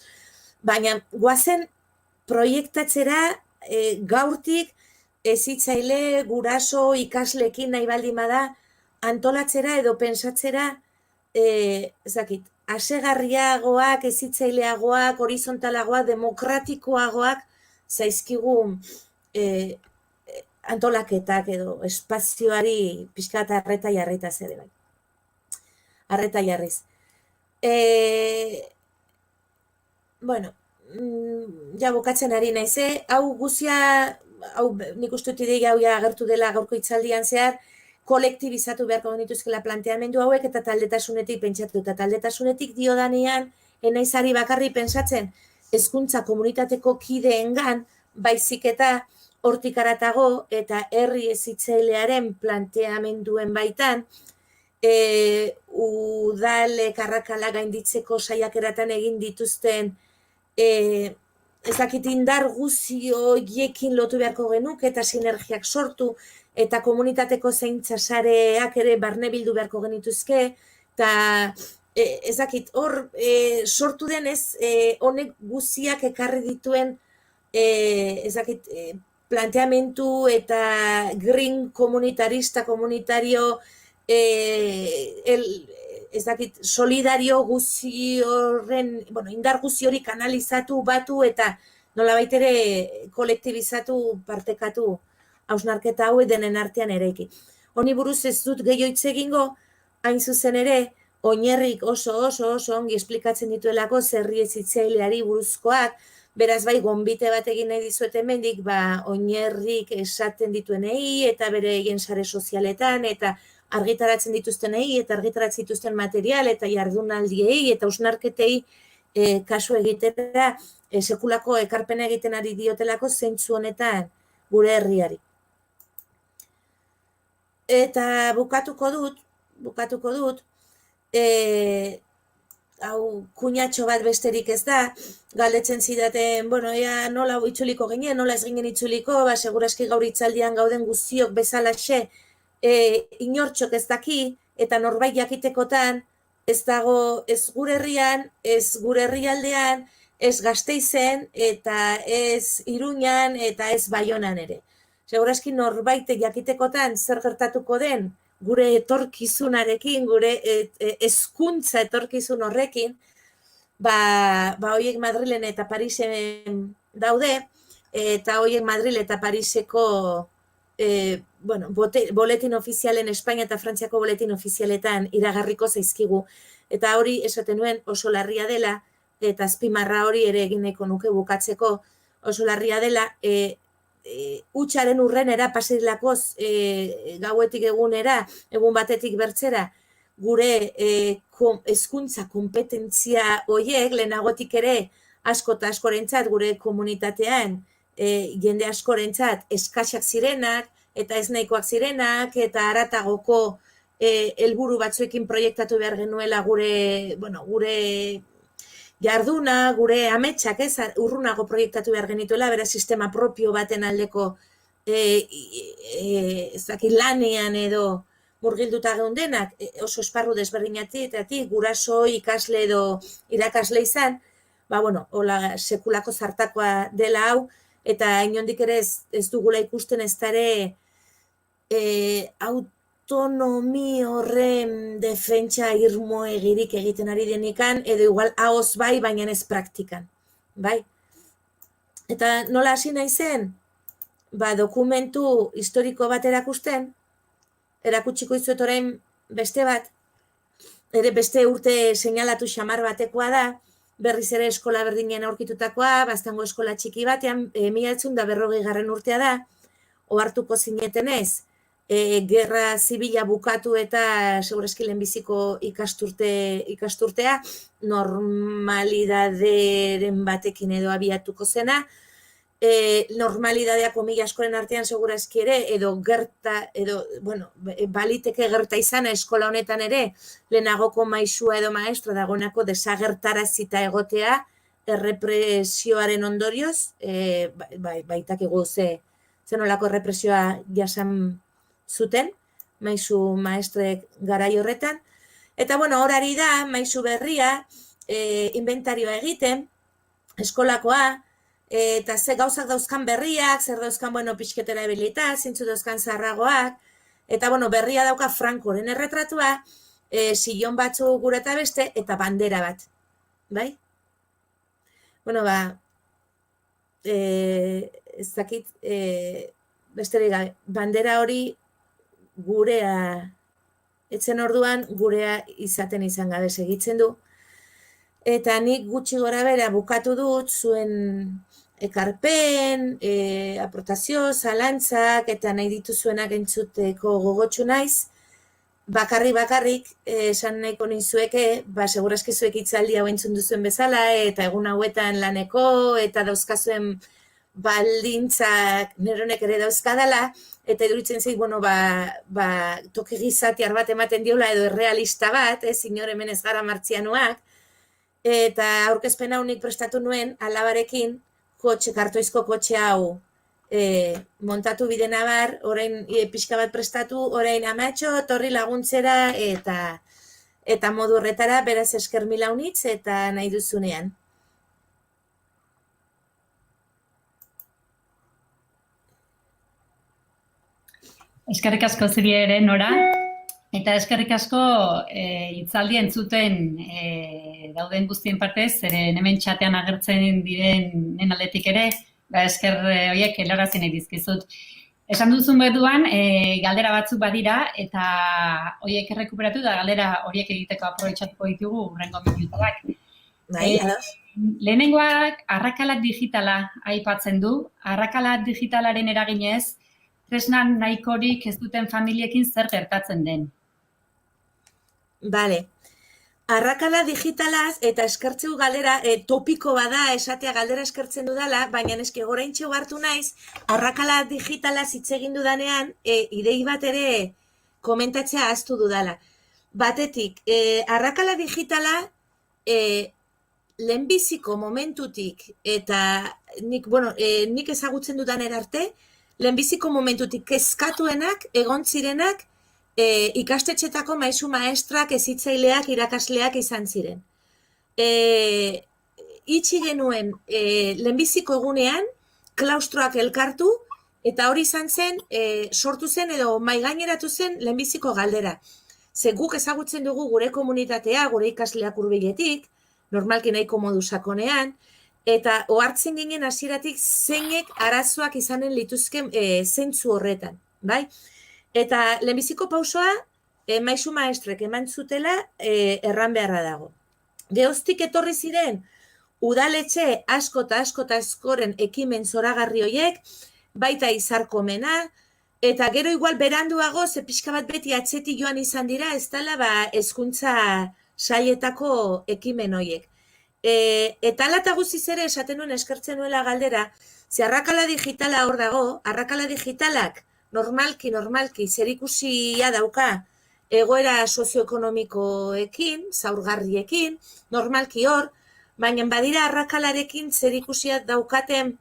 baina guazen proiektatzera gaurtik hezitzaile, guraso, ikaslekin nahi baldin bada antolatzera edo pentsatzera ezakit, asegarriagoak, hezitzaileagoak, horizontalagoak, demokratikoagoak zaizkigu antolaketak edo espazioari pixka eta arreta jarritaz ere bai. Arreta jarriz. Bueno, ja bukatzen ari naize, hau guzia, hau nik uste dut ideia hau agertu dela gaurko hitzaldian zehar, kolektibizatu beharko genituzkela planteamendu hauek eta taldetasunetik pentsatu. Eta taldetasunetik diodanean, enaizari bakarri pentsatzen, hezkuntza komunitateko kideengan, baizik eta hortik haratago eta herri hezitzailearen planteamenduen baitan, udale karrakala gainditzeko saiakeratan egin dituzten ez dakit indar guzi horiekin lotu beharko genuk eta sinergiak sortu eta komunitateko zaintza sareak ere barne bildu beharko genituzke eta ez dakit hor sortu denez honek guziak ekarri dituen ez dakit planteamendu eta green komunitarista, komunitario ez dakit, solidario guzi horren, bueno, indar guzi hori kanalizatu, batu eta nolabait ere kolektibizatu, partekatu hausnarketa hau denen artean eraiki. Honi buruz ez dut gehiago hitz egingo, hain zuzen ere, oinarrik oso ongi esplikatzen dituelako zerri hezitzaileari buruzkoak, beraz bai gonbite bat egin nahi dizuet hemendik, oinarrik esaten dituenei eta bere egin sare sozialetan eta argitaratzen dituztenei eta argitaratzen dituzten material eta jardunaldiei eta hausnarketei kasu egitera sekulako ekarpena egiten ari diotelako zentzu honetan gure herriari. Eta bukatuko dut, hau kuñatxo bat besterik ez da, galdetzen zidaten, ea nola itzuliko ginen, nola ez ginen itzuliko, seguraski gaur hitzaldian gauden guztiok bezalaxe, inortxok ez daki, eta norbait jakitekotan, ez dago ez gure herrian, ez gure herrialdean, ez Gasteizen, eta ez Iruñan, eta ez Baionan ere. Segurazki norbait jakitekotan zer gertatuko den gure etorkizunarekin, gure hezkuntza etorkizun horrekin, horiek Madrilen eta Parisen daude, eta horiek Madril eta Pariseko boletin ofizialen, Espainia eta Frantziako boletin ofizialetan iragarriko zaizkigu. Eta hori esaten nuen oso larria dela, eta azpimarra hori ere egin nahiko nuke bukatzeko oso larria dela, hutsaren urrenera pasilakoz gauetik egunera, egun batetik bertzera, gure hezkuntza konpetentzia horiek lehenagotik ere asko eta askorentzat gure komunitatean jende askorentzat eskasak zirenak eta ez nahikoak zirenak eta haratagoko helburu batzuekin proiektatu behar genuela gure jarduna, gure ametsak, urrunago proiektatu behar genituela, bera sistema propio baten aldeko lanean edo murgilduta geundenak, oso esparru desberdinatatik, guraso, ikasle edo irakasle izan, hola sekulako zartakoa dela hau, eta inondik ere ez dugula ikusten ez dara autonomi horren defentsa irmo egirik egiten ari denikan, edo igual ahoz bai, baina ez praktikan. Bai? Eta nola hasi nahi zen? Dokumentu historiko bat erakusten, erakutsiko izuet orain beste bat, ere beste urte seinalatu xamar batekoa da, berriz ere eskola berdinen aurkitutakoa, Baztango eskola txiki batean, 1940 urtea da, ohartuko zinetenez, gerra zibila bukatu eta segurazki lehenbiziko ikasturtea normalidaderen batekin edo abiatuko zena. Normalidadea komila askoren artean segurazki ere edo baliteke gerta izana eskola honetan ere lehenagoko maisua edo maestra dagoenako desagertarazita egotea errepresioaren ondorioz, baitakigu zenolako errepresioa jasan zuten, maisu maestrek garai horretan. Eta horari da, maisu berria, inventarioa egiten, eskolakoa, eta ze gauzak dauzkan berriak, zer dauzkan, pixketera ebilita, zintzu dauzkan zarragoak, eta berria dauka Frankoren erretratua, sillon batzu gure eta beste, eta bandera bat. Bai? Ez dakit, besterik gabe, bandera hori gurea, etzen orduan gurea izaten izan gabe segitzen du. Eta nik gutxi gora bera bukatu dut zuen ekarpen, aportazio, zalantzak eta nahi dituzuenak entzuteko gogotsu naiz. Bakarrik, esan nahiko nizueke, segurazki zuek hitzaldi hau entzun duzuen bezala, eta egun hauetan laneko, eta dauzkazuen baldintzak neronek ere dauzkadala, eta iduritzen zait, toki gizatiar bat ematen diola edo errealista bat, inor hemen ez gara martzianuak, eta aurkezpen hau nik prestatu nuen alabarekin kartoizko kotxe hau montatu bidena bar, orain pixka bat prestatu, orain amatxo, torri laguntzera eta modu horretara, beraz esker mila unitz eta nahi duzunean. Eskerrik asko zuri ere, Nora, eta eskerrik asko hitzaldi entzuten dauden guztien partez, zeren hemen txatean agertzen direnen aldetik ere, esker horiek helarazin nahi dizkizut. Esan duzun moduan, galdera batzuk badira, eta horiek errekuperatu da galdera horiek egiteko aprobetxatuko ditugu hurrengo minutuak. Bai, ados. Lehenengoak arrakala digitala aipatzen du. Arrakala digitalaren eraginez, tresna nahikorik ez duten familiekin zer gertatzen den. Bale. Arrakala digitalaz, eta eskertzeu galdera, topiko bada esatea galdera eskertzen dudala, baina eski goraintxe hartu naiz, arrakala digitalaz hitz egin dudanean, idei bat ere komentatzea ahaztu dudala. Batetik, arrakala digitala lehenbiziko momentutik, eta nik ezagutzen dudan erarte, lehenbiziko momentutik kezkatuenak, egon zirenak, ikastetxetako maisu maestrak, hezitzaileak, irakasleak izan ziren. Itxi genuen lehenbiziko egunean, klaustroak elkartu, eta hori izan zen, sortu zen edo maigaineratu zen lehenbiziko galdera. Ze guk ezagutzen dugu gure komunitatea, gure ikasleak hurbiletik, normalki nahiko modu sakonean, eta ohartzen ginen hasieratik zeinek arazoak izanen lituzken zentzu horretan, bai? Eta lehenbiziko pausoa, maisu maestrek eman zutela erran beharra dago. Geoztik etorri ziren, udaletxe asko eta askoren ekimen zoragarri horiek, baita izarkomena, eta gero igual beranduago, ze pixka bat beti atzetik joan izan dira, ez dela hezkuntza sailetako ekimen horiek. Eta ala eta guztiz ere esaten nuen eskertzen nuela galdera, ze arrakala digitala hor dago, arrakala digitalak normalki zerikusia dauka egoera sozioekonomikoekin, zaurgarriekin, normalki hor, baina badira arrakalarekin zerikusia daukaten,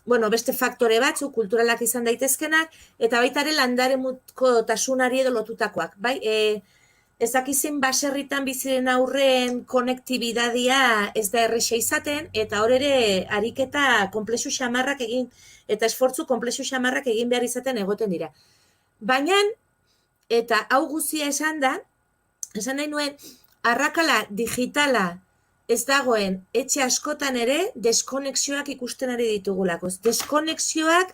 beste faktore batzu, kulturalak izan daitezkenak, eta baita ere landaremuko tasunari edo lotutakoak. Bai, ez dakizin baserritan biziren aurren konektibidadia ez da erresa izaten, eta hor ere ariketa konplexu xamarrak egin, eta esfortzu konplexu xamarrak egin behar izaten egoten dira. Baina, eta hau guztia esan nahi nuen, arrakala digitala ez dagoen etxe askotan ere deskonexioak ikusten ari ditugulako. Deskonexioak,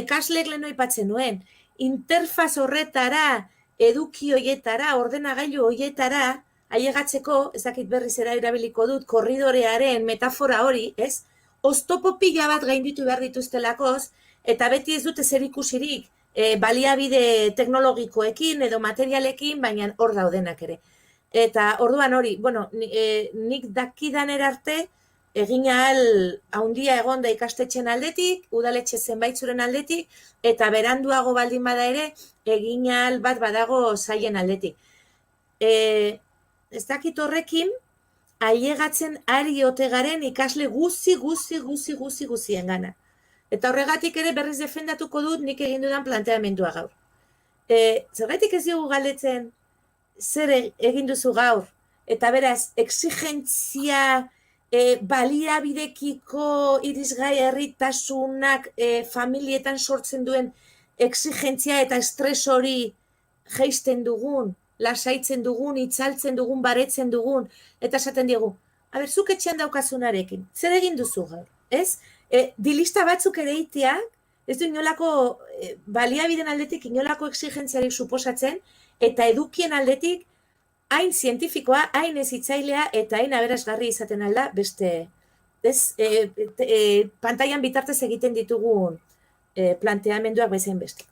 ikasleek lehen aipatzen nuen, interfaz horretara, eduki hoietara, ordenagailu hoietara, ailegatzeko, ez dakit berriz erabiliko dut, korridorearen metafora hori, ez? Oztopo pila bat gainditu behar dituztelakoz, eta beti ez dute zer ikusirik baliabide teknologikoekin edo materialekin, baina hor daudenak ere. Eta orduan hori, nik dakidan erarte, egin ahal haundia egon da ikastetxen aldetik, udaletxe zenbaitzuren aldetik, eta beranduago baldin bada ere, egin ahal bat badago zaien aldetik. Ez dakit horrekin, ailegatzen ari ote garen ikasle guzien gana. Eta horregatik ere berriz defendatuko dut nik egin dudan planteamendua gaur. Zergatik ez diogu galdetzen zer egin duzu gaur, eta beraz, exigentzia baliabidekiko irisgai herritasunak familietan sortzen duen exigentzia eta estres hori jeisten dugun, lasaitzen dugun, itzaltzen dugun, baretzen dugun, eta esaten diegu, zuk etxean daukazunarekin, zer egin duzu gaur, ez? Dilista batzuk ere iteak, ez du inolako baliabiden aldetik inolako exigentziarik suposatzen, eta edukien aldetik hain zientifikoa, hain ezitzailea eta hain aberasgarri izaten alda beste, pantailan bitartez egiten ditugun planteamenduak bezain beste.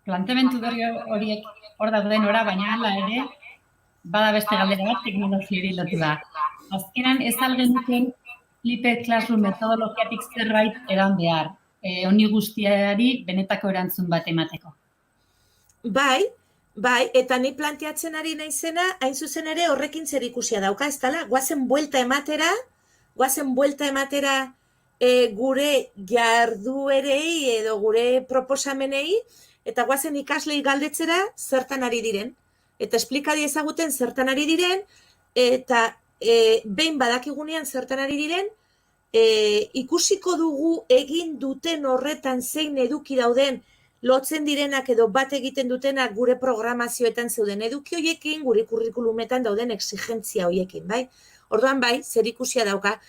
Planteamendu horiek hor dauden ora, baina hala ere, bada beste galdera bat teknologiari lotu da. Azkenan ez algenuken Flipped Classroom metodologiatik zerbait edan behar, honi guztiari benetako erantzun bat emateko. Bai, eta ni planteatzen ari naizena, hain zuzen ere horrekin zer ikusia dauka, ez dala, guazen buelta ematera gure jarduerei edo gure proposamenei, eta guazen ikaslei galdetzera zertan ari diren. Eta esplikadi ezaguten zertan ari diren, eta behin badakigunean zertan ari diren, ikusiko dugu egin duten horretan zein eduki dauden, lotzen direnak edo bat egiten dutenak gure programazioetan zeuden eduki hoiekin, gure kurrikulumetan dauden exigentzia hoiekin, bai? Orduan bai, zer ikusia dauka.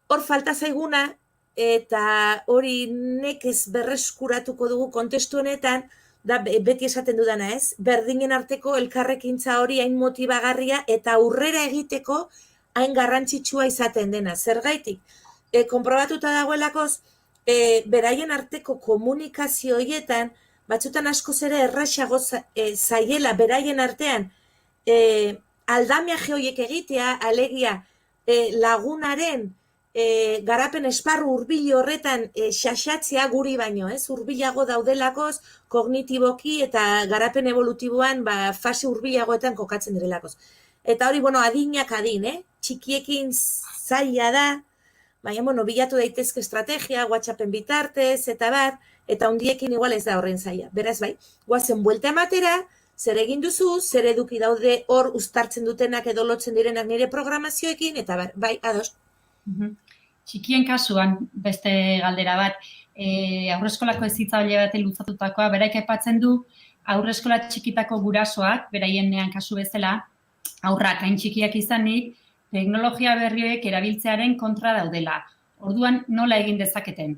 Hor falta zaiguna, eta hori nekez berreskuratuko dugu kontestu honetan, da beti esaten dudana ez, berdinen arteko elkarrekintza hori hain motibagarria eta aurrera egiteko hain garrantzitsua izaten dena. Zergaitik, konprobatuta dagoelakoz, beraien arteko komunikazio horietan, batzutan askoz ere erraxago zaiela beraien artean aldamiaje horiek egitea, alegia lagunaren garapen esparru hurbil horretan xaxatzea guri baino, ez? Hurbilago daudelakoz, kognitiboki eta garapen evolutiboan fase hurbilagoetan kokatzen direlakoz. Eta hori, adinak adin, txikiekin zaila da, baina, bilatu daitezke estrategia, WhatsAppen bitartez, eta bar, eta ondiekin igual ez da horren zaila. Beraz, bai, guazen buelta ematera, zer egin duzu, zer eduki daude hor uztartzen dutenak edo lotzen direnak nire programazioekin, eta bai, ados. Txikien kasuan, beste galdera bat, aurreskolako hezitzaile baten lutzatutakoa, beraik aipatzen du, aurreskola txikitako gurasoak, beraienean kasu bezala, aurrak hain txikiak izanik, teknologia berrioek erabiltzearen kontra daudela. Orduan, nola egin dezaketen?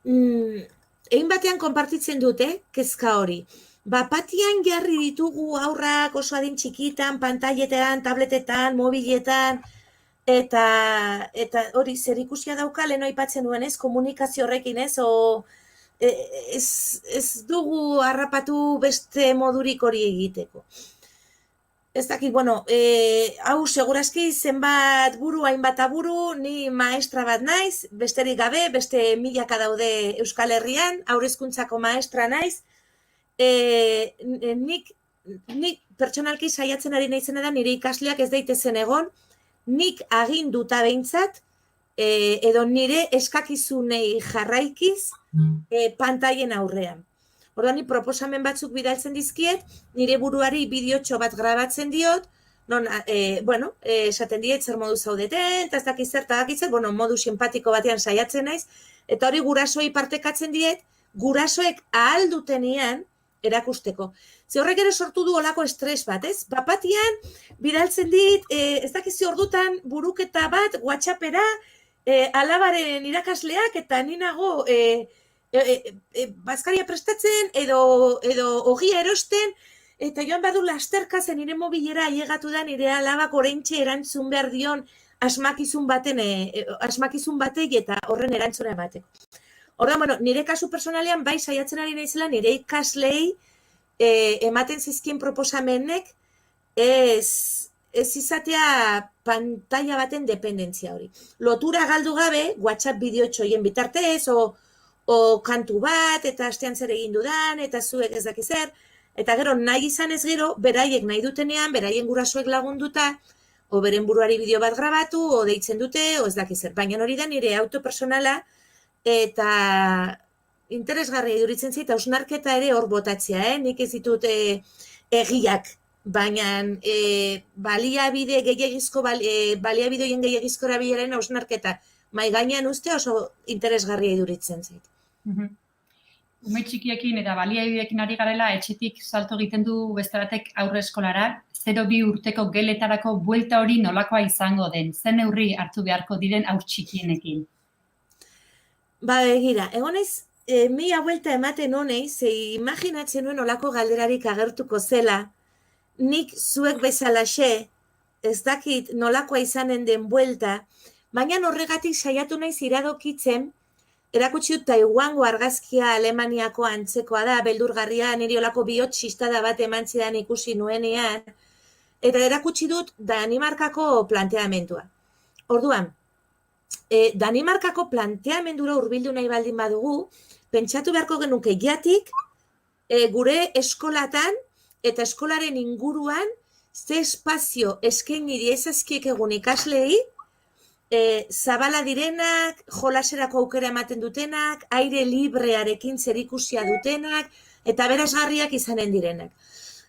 Egin batean konpartitzen dute, kezka hori. Bapatian jarri ditugu aurrak oso adin txikitan, pantailetan, tabletetan, mobiletan, eta hori zer ikusia dauka, lehen aipatzen duen ez, komunikazio horrekin ez, ez dugu harrapatu beste modurik hori egiteko. Ez dakit, hau segurazki zenbat buru, hainbat aburu, ni maestra bat naiz, besterik gabe, beste milaka daude Euskal Herrian, haurrezkuntzako maestra naiz, nik pertsonalki saiatzen ari naizena da nire ikasleak ez daitezen egon, nik aginduta behintzat, edo nire eskakizunei jarraikiz pantaien aurrean. Orduan, ni proposamen batzuk bidaltzen dizkiet, nire buruari bideotxo bat grabatzen diot, non, esaten diet zer modu zaudeten, eta ez dakiz zer, modu simpatiko batean saiatzen naiz, eta hori gurasoei partekatzen diet, gurasoek ahal dutenian erakusteko. Ze horrek ere sortu du olako estres bat, ez? Bapatian, bidaltzen dit, ez dakiz ordutan buruketa bat, WhatsAppera, alabaren irakasleak, eta ninago bazkaria prestatzen, edo ogia erosten, eta joan badu lasterkazen nire mobilera ailegatu da nire alabak oraintxe erantzun behar dion asmakizun batei eta horren erantzuna emateko. Orduan, nire kasu personalean bai saiatzen ari naizela nire ikaslei ematen zizkien proposamenek ez izatea pantalla baten dependentzia hori. Lotura galdu gabe, WhatsApp bideotxoien bitartez, o kantu bat, eta astean zer egin dudan, eta zuek ez dakiz zer, eta gero nahi izan ez gero, beraiek nahi dutenean, beraien gurasoek lagunduta, o beren buruari bideo bat grabatu, o deitzen dute, o ez dakiz zer. Baina hori da nire autopersonala, eta interesgarria iduritzen zait, hausnarketa ere hor botatzea, nik ez ditut egiak, baina baliabide horien gehiagizko erabilaren hausnarketa mai gainean uste oso interesgarria iduritzen zait. Ume txikiekin eta baliabideekin ari garela, etxetik salto egiten du beste batek aurre eskolara, 0-2 urteko geletarako buelta hori nolakoa izango den, zen neurri hartu beharko diren haur txikienekin? Begira, egonez, mila buelta ematen honei, ze imaginatzen nuen olako galderarik agertuko zela, nik zuek bezalaxe, ez dakit nolakoa izanen den buelta, baina horregatik saiatu naiz iradokitzen, erakutsi dut Taiwango argazkia Alemaniako antzekoa da, beldurgarria, niri olako bihotxistada bat eman zidan ikusi nuenean, eta erakutsi dut Danimarkako planteamendua. Orduan, Danimarkako planteamendura hurbildu nahi baldin badugu, pentsatu beharko genuke jatik, gure eskolatan eta eskolaren inguruan ze espazio eskaini diezazkiek egun ikaslei, zabala direnak, jolaserako aukera ematen dutenak, aire librearekin zerikusia dutenak, eta berazgarriak izanen direnak.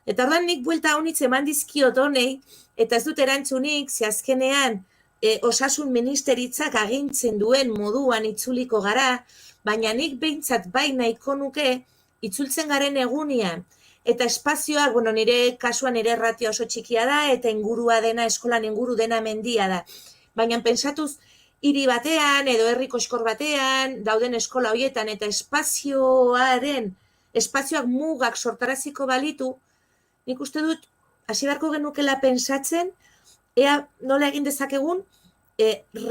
Eta ordan nik buelta honitz eman dizkiot honei, eta ez dut erantzunik, ze azkenean osasun ministeritzak agintzen duen moduan itzuliko gara, baina nik behintzat bai nahiko nuke itzultzen garen egunean, eta espazioak, nire kasuan nire erratia oso txikia da, eta ingurua dena, eskolan inguru dena mendia da. Baina pentsatuz, hiri batean edo herri koskor batean dauden eskola horietan eta espazioak mugak sortaraziko balitu, nik uste dut, hasi beharko genukela pentsatzen, ea nola egin dezakegun,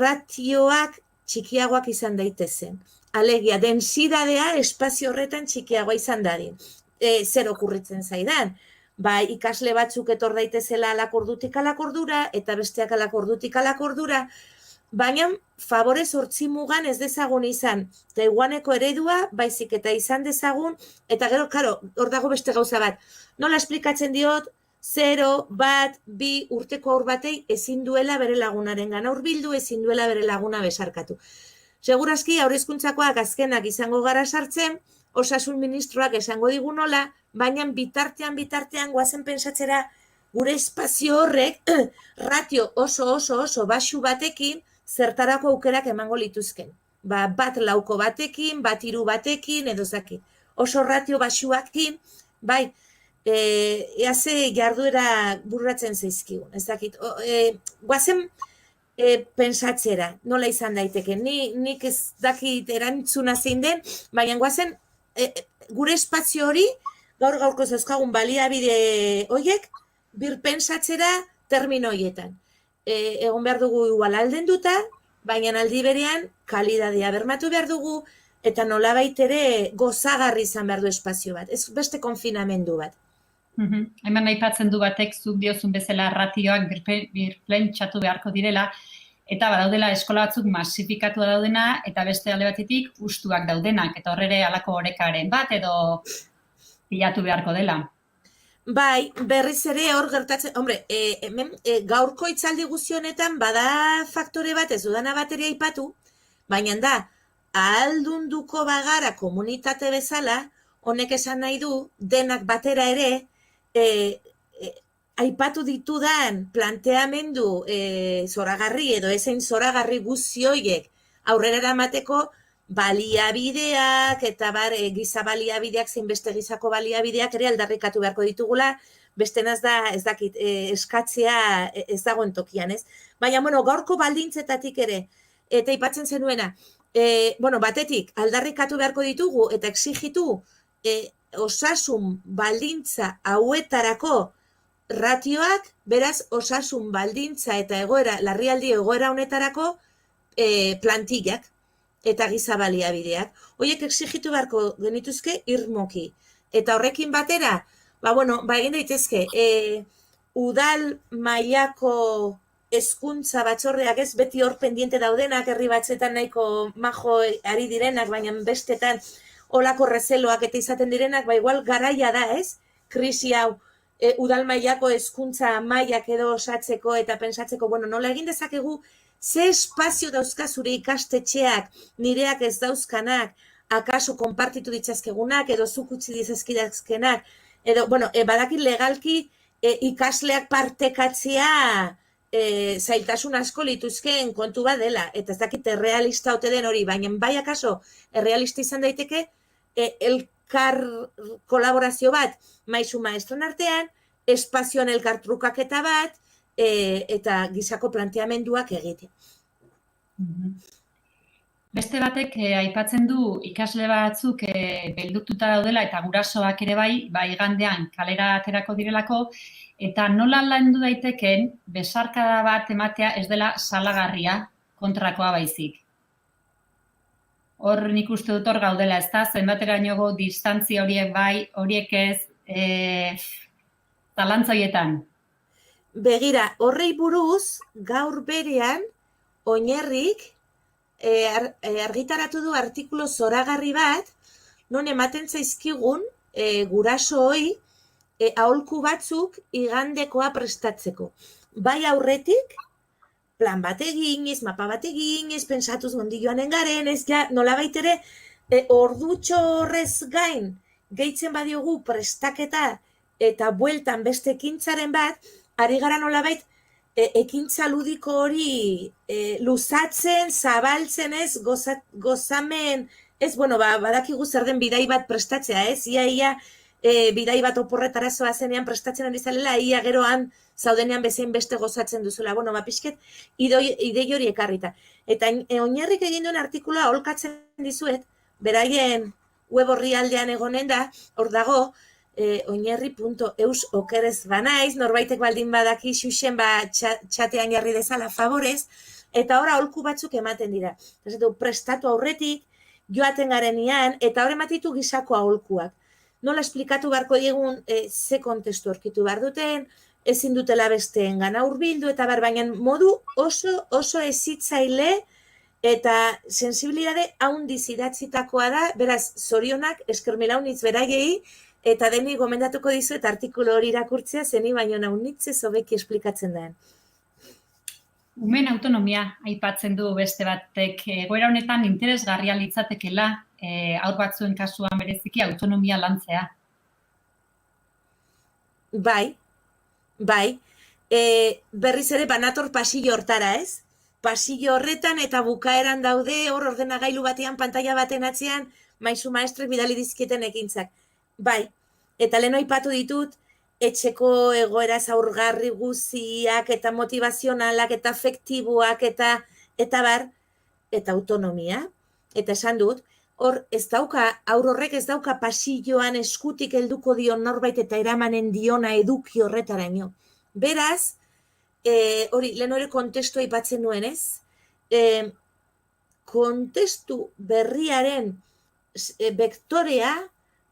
ratioak txikiagoak izan daitezen. Alegia, densidadea espazio horretan txikiagoa izan dadin. Zer okurritzen zaidan? Ba, ikasle batzuk etor daitezela alakordura eta besteak alakordura, baina favorez hortzi mugan ez dezagun izan Taiwaneko eredua, baizik eta izan dezagun, eta gero, karo, hor dago beste gauza bat. Nola esplikatzen diot, 0, 1, 2 urteko aur batei ezin duela bere lagunaren gana hurbildu, ezin duela bere laguna besarkatu. Segurazki, haurrezkuntzakoak azkenak izango gara sartzen, osasun ministroak esango digu nola, baina bitartean goazen pentsatzera gure espazio horrek ratio oso baxu batekin zertarako aukerak emango lituzken. Ba, bat lauko batekin, bat hiru batekin, edo zaki. Oso ratio baxuakin, bai, eaze jarduera burratzen zaizkigun. Ez dakit, guazen pentsatzera, nola izan daiteke. Nik ez dakit erantzuna zein den, baina guazen gure espazio hori, gaurko zeuzkagun baliabide horiek, birpentsatzera termino horietan. Egon behar dugu igual aldenduta, baina aldi berean kalidadea bermatu behar dugu, eta nolabait ere gozagarri izan behar du espazio bat. Ez beste konfinamendu bat. Hemen aipatzen du batek zuk diozun bezala ratioak birplentsatu beharko direla, eta badaudela eskola batzuk masifikatua daudena, eta beste alde batetik hustuak daudenak, eta horrere halako orekaren bat edo pilatu beharko dela. Bai, berriz ere hor gertatzen, hemen gaurko hitzaldi guztionetan bada faktore bat ez dudana bateria aipatu, baina da, ahaldunduko bagara komunitate bezala, honek esan nahi du, denak batera ere, aipatu ditudan planteamendu zoragarri edo ezein zoragarri guzioiek aurrera eramateko baliabideak eta giza baliabideak zein beste gizako baliabideak ere aldarrikatu beharko ditugula, bestenaz da ez dakit eskatzea ez dagoen tokian, ez? Baina, gaurko baldintzetatik ere, eta aipatzen zenuena, batetik aldarrikatu beharko ditugu eta exigitu osasun baldintza hauetarako ratioak, beraz osasun baldintza eta larrialdi egoera honetarako plantillak eta giza baliabideak. Horiek exigitu beharko genituzke irmoki. Eta horrekin batera, egin daitezke, udal mailako hezkuntza batzordeak ez beti hor pendiente daudenak, herri batzetan nahiko majo ari direnak, baina bestetan olako rezeloak eta izaten direnak, igual garaia da, ez? Krisi hau, udal mailako hezkuntza mailak edo osatzeko eta pentsatzeko, nola egin dezakegu, ze espazio dauzka zure ikastetxeak, nireak ez dauzkanak, akaso konpartitu ditzazkegunak, edo zuk utzi dizazkidazkenak, edo, badakit legalki ikasleak partekatzea zailtasun asko lituzkeen kontu bat dela, eta ez dakit errealista ote den hori, baina bai akaso errealista izan daiteke, elkar kolaborazio bat maisu maestron artean, espazioan elkar trukaketa bat, eta gizako planteamenduak egite. Beste batek aipatzen du ikasle batzuk beldurtuta daudela eta gurasoak ere bai igandean kalera aterako direlako, eta nola landu daiteken besarkada bat ematea ez dela salagarria kontrakoa baizik. Hor nik uste dut hor gaudela, ez da, zenbateraino distantzia horiek bai, horiek ez, zalantza horietan. Begira, horrei buruz, gaur berean, Oinarrik argitaratu du artikulu zoragarri bat, non ematen zaizkigun gurasooi aholku batzuk igandekoa prestatzeko. Bai aurretik, plan bat eginez, mapa bat eginez, pentsatuz gondi joanen garen, ez ja, nolabait ere, ordutxo horrez gain, gehitzen badiogu prestaketa eta bueltan beste ekintzaren bat, ari gara nolabait, ekintza ludiko hori luzatzen, zabaltzen ez, gozamen, ez, badakigu zer den bidai bat prestatzea, ez, ia bidai bat oporretara zoazenean prestatzen ari zalela, ia geroan zaudenean bezain beste gozatzen duzula. Bueno, pixket, idei hori ekarrita. Eta oinarrik egin duen artikuloa aholkatzen dizuet, beraien web orrialdean egonen da, hor dago, oinarri.eus okerez banaiz, norbaitek baldin badaki xuxen txatean jarri dezala favorez, eta ora aholku batzuk ematen dira. Prestatu aurretik, joaten garenean, eta hor ematitu gisako aholkuak. Nola esplikatu beharko diegun ze kontestu aurkitu behar duten, ezin dutela besteen gana hurbildu, eta baina modu oso ezitzaile eta sensibilitate handiz idatzitakoa da, beraz, zorionak eskermilaunitz beraiei, eta deni gomendatuko dizuet artikulu hori irakurtzea, zeni baino naunitze zobeki esplikatzen den. Umen autonomia aipatzen du beste batek, egoera honetan interesgarria litzatekela, haur batzuen kasuan bereziki autonomia lantzea. Bai. Berriz ere banator pasillo hortara, ez? Pasillo horretan eta bukaeran daude, hor ordenagailu batean, pantalla baten atzean, maisu maestrek bidali dizkieten ekintzak. Bai, eta lehen aipatu ditut, etxeko egoera zaurgarri guziak, eta motivazionalak, eta afektiboak, eta bar, eta autonomia. Eta esan dut, hor aur horrek ez dauka pasilloan eskutik helduko dion norbait eta eramanen diona eduki horretaraino. Beraz, hori, lehen hori kontestu aipatzen nuen, ez? Kontestu berriaren vektorea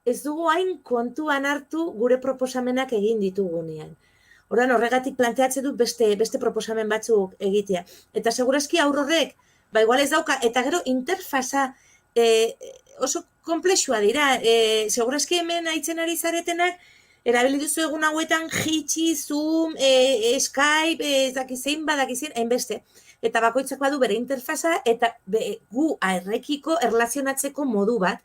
ez dugu hain kontuan hartu gure proposamenak egin ditugunean. Horregatik planteatzen dut beste proposamen batzuk egitea. Eta segurazki aur horrek, igual ez dauka, eta gero interfaza oso komplexua dira. Segurazki hemen haitzen ari zaretenak, erabili duzu egun hauetan Jitsi, Zoom, Skype, dakizein, hainbeste. Eta bakoitzak badu bere interfaza, eta gu errekiko erlazionatzeko modu bat.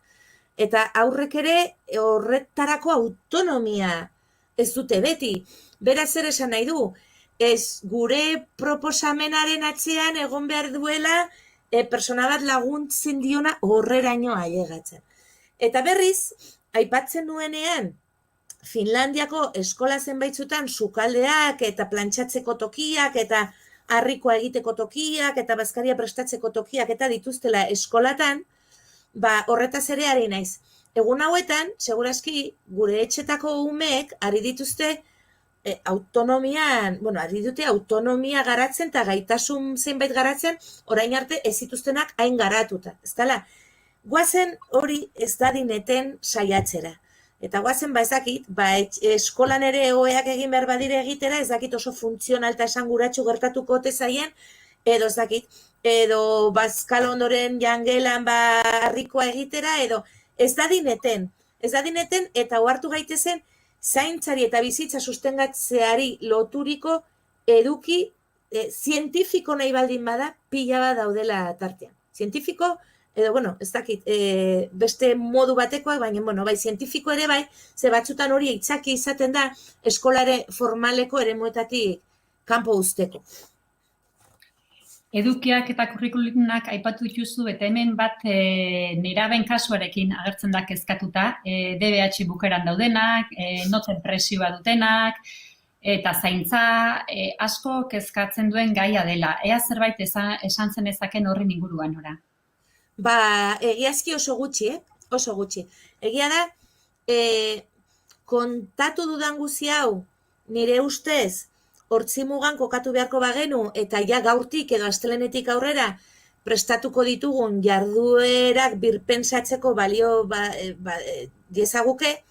Eta aurrek ere horretarako autonomia ez dute beti. Beraz zer esan nahi du, ez gure proposamenaren atzean egon behar duela persona bat laguntzen diona horreraino ailegatzen. Eta berriz, aipatzen nuenean, Finlandiako eskola zenbaitzutan sukaldeak eta plantxatzeko tokiak eta harrikoa egiteko tokiak eta bazkaria prestatzeko tokiak eta dituztela eskolatan, horretaz ere ari naiz. Egun hauetan, segurazki, gure etxetako umeek ari dituzte ari dute autonomia garatzen eta gaitasun zenbait garatzen, orain arte ez zituztenak hain garatuta. Ez dela, guazen hori ez dadineten saiatzera. Eta guazen, ez dakit, eskolan ere oeak egin behar badire egitera, ez dakit oso funtzional eta esanguratsu gertatuko ote zaien, edo ez dakit, edo bazkal ondoren jangelan harrikoa egitera, edo ez dadineten eta ohartu gaitezen zaintzari eta bizitza sustengatzeari loturiko eduki zientifiko nahi baldin bada pila bat daudela tartean. Zientifiko, edo, ez dakit, beste modu batekoak, baina, zientifiko ere bai, ze batzutan hori aitzaki izaten da eskolare formaleko eremuetatik kanpo uzteko. Edukiak eta kurrikulumak aipatu dituzu, eta hemen bat neraben kasuarekin agertzen da kezkatuta, DBH bukeran daudenak, notzen presioa dutenak, eta zaintza asko kezkatzen duen gaia dela. Ea zerbait esan zenezaken horren inguruan, ora? Egiazki oso gutxi, oso gutxi. Egia da, kontatu dudan guzi hau, nire ustez, hortzimugan kokatu beharko bagenu, eta ja gaurtik edo astelenetik aurrera prestatuko ditugun jarduerak birpentsatzeko balio diezaguke,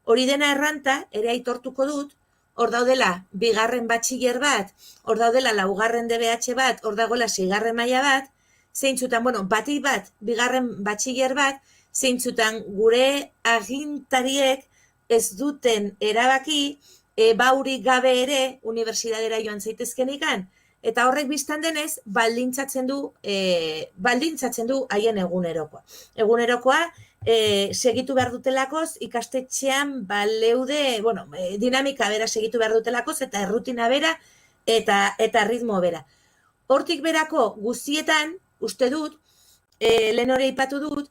hori dena erranta, ere aitortuko dut, hor daudela bigarren batxiller bat, hor daudela laugarren DBH bat, hor dagoela seigarren maila bat, zeintzutan, batik bat, bigarren batxiller bat, zeintzutan gure agintariek ez duten erabaki, baurik gabe ere unibertsitatera joan zaitezkenikan, eta horrek biztan denez baldintzatzen du haien egunerokoa. Egunerokoa segitu behar dutelakoz, ikastetxean baleude, dinamika bera segitu behar dutelakoz, eta errutina bera, eta ritmo bera. Hortik berako guztietan, uste dut, lehen hori aipatu dut,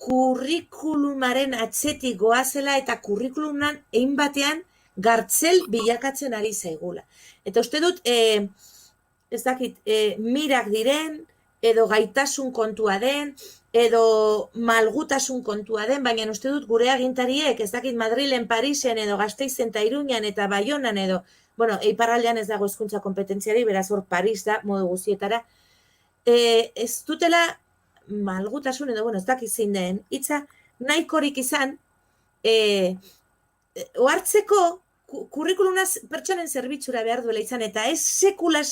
kurrikulumaren atzetik goazela eta kurrikuluman egin batean gartzel bilakatzen ari zaigula. Eta uste dut, ez dakit, mirak diren, edo gaitasun kontua den, edo malgutasun kontua den, baina uste dut gure agintariek, ez dakit Madrilen, Parisen, edo Gasteizen eta Iruñan eta Baionan, edo, bueno, iparraldean ez dago hezkuntza kompetentziari, beraz hor Paris da, modu guztietara, ez dutela malgutasun, edo, bueno, ez dakit zein den, hitza nahikorik izan, ohartzeko kurrikulunaz pertsonen zerbitzura behar duela izan, eta ez sekula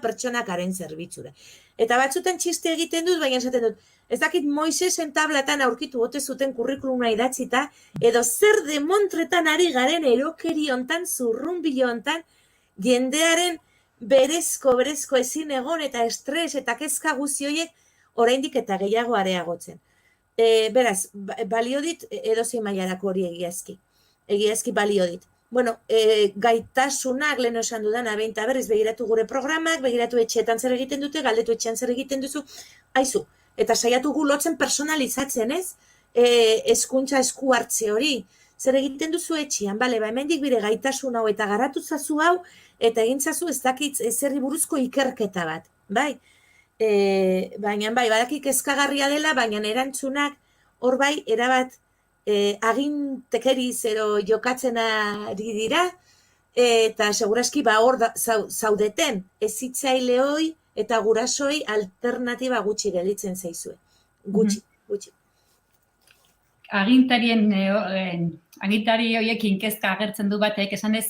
pertsonakaren zerbitzura. Eta batzutan txiste egiten dut, baina esaten dut, ez dakit Moisesen tablatan aurkitu bote zuten kurrikuluna idatzita, edo zer demontretan ari garen erokeri hontan, zurrunbilo hontan, jendearen berezko ezin egon eta estres eta kezka guzti horiek oraindik eta gehiago areagotzen. Beraz, balio dit edozein mailarako hori egiazki balio dit. Bueno, gaitasunak lehen esan dudana, behin eta berriz begiratu gure programak, begiratu etxeetan zer egiten dute, galdetu etxean zer egiten duzu, aizu, eta saiatu gu lotzen personalizatzen, ez? Hezkuntza esku hartze hori, zer egiten duzu etxean, bale, hemendik bire gaitasun hau eta garatu zazu hau, eta egin zazu ez dakit zerri buruzko ikerketa bat, bai? Baina, bai, badakik kezkagarria dela, baina erantzunak hor bai, erabat, agintekeriz ero jokatzen ari dira, eta seguraski hor zaudeten hezitzaileoi eta gurasoi alternatiba gutxi gelditzen zaizue. Gutxi. Agintari horiekin kezka agertzen du batek, esan ez,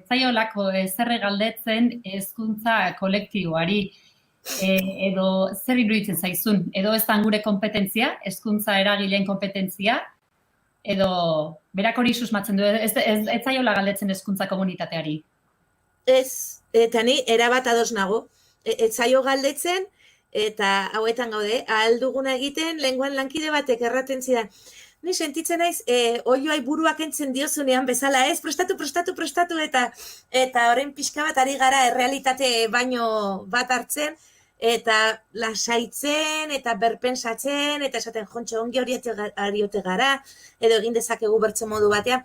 zaiolako zerre galdetzen hezkuntza kolektiboari, edo zer iruditzen zaizun, edo ez da gure kompetentzia, hezkuntza eragileen kompetentzia, edo berak hori susmatzen du, ez zaiola galdetzen hezkuntza komunitateari? Ez, eta ni erabat ados nago, ez zaio galdetzen, eta hauetan gaude, ahal duguna egiten, lenguan lankide batek erraten zidan. Ni sentitzen naiz, oioai buruak entzen diozunean bezala, ez, prestatu, eta orain pixka bat ari gara errealitate baino bat hartzen, eta lasaitzen, eta berpensatzen, eta esaten jontxo ongi ariote gara, edo egin dezakegu bertze modu batean.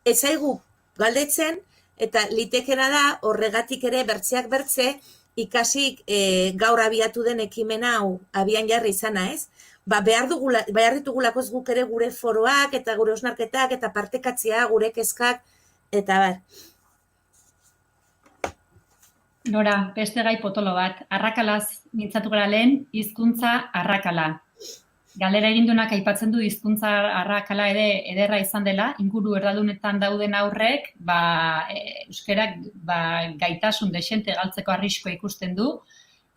Ez zaigu galdetzen, eta litekena da horregatik ere bertzeak bertze, ikasik gaur abiatu den ekimen hau abian jarri izana, ez? Behar ditugulako guk ere gure foroak, eta gure osnarketak, eta partekatzea, gure kezkak, eta bar. Nora, beste gai potolo bat, arrakalaz mintzatu gara lehen, hizkuntza arrakala. Galera egindunak aipatzen du hizkuntza arrakala ederra izan dela, inguru erdaldunetan dauden aurrek, euskerak gaitasun desente galtzeko arriskoa ikusten du,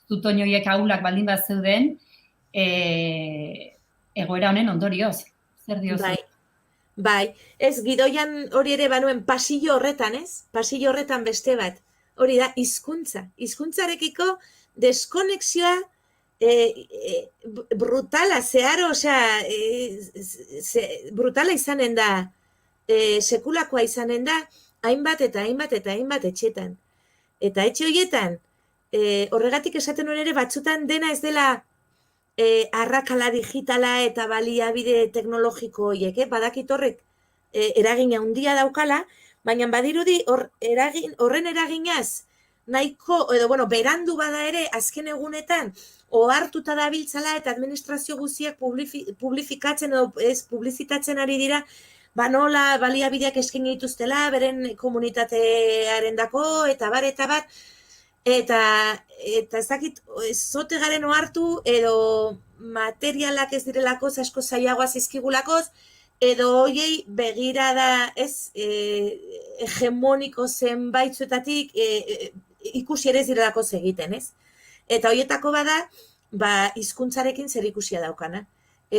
zutoin horiek ahulak baldin bat zeuden, egoera honen ondorioz. Zer diozu? Bai, ez gidoian hori ere banuen pasillo horretan, ez? Pasillo horretan beste bat. Hori da, hizkuntza. Hizkuntzarekiko deskonexioa brutala, zeharo, osea, brutala izanen da, sekulakoa izanen da, hainbat etxetan. Eta etxe horietan, horregatik esaten nuen ere, batzutan dena ez dela arrakala digitala eta baliabide teknologiko horiek, badakit horrek eragina handia daukala, baina badirudi horren eraginaz nahiko, edo berandu bada ere azken egunetan ohartuta dabiltzala eta administrazio guztiak publifikatzen edo ez publizitatzen ari dira, nola baliabideak eskaini dituztela beren komunitatearen dako, eta bar, eta ez dakit zote garen ohartu edo materialak ez direlako asko zailagoa zizkigulakoz, edo hoiei begirada ez hegemoniko zenbaitzuetatik ikusi ere ez direlako egiten, ez? Eta hoietako bada, hizkuntzarekin zer ikusia daukana.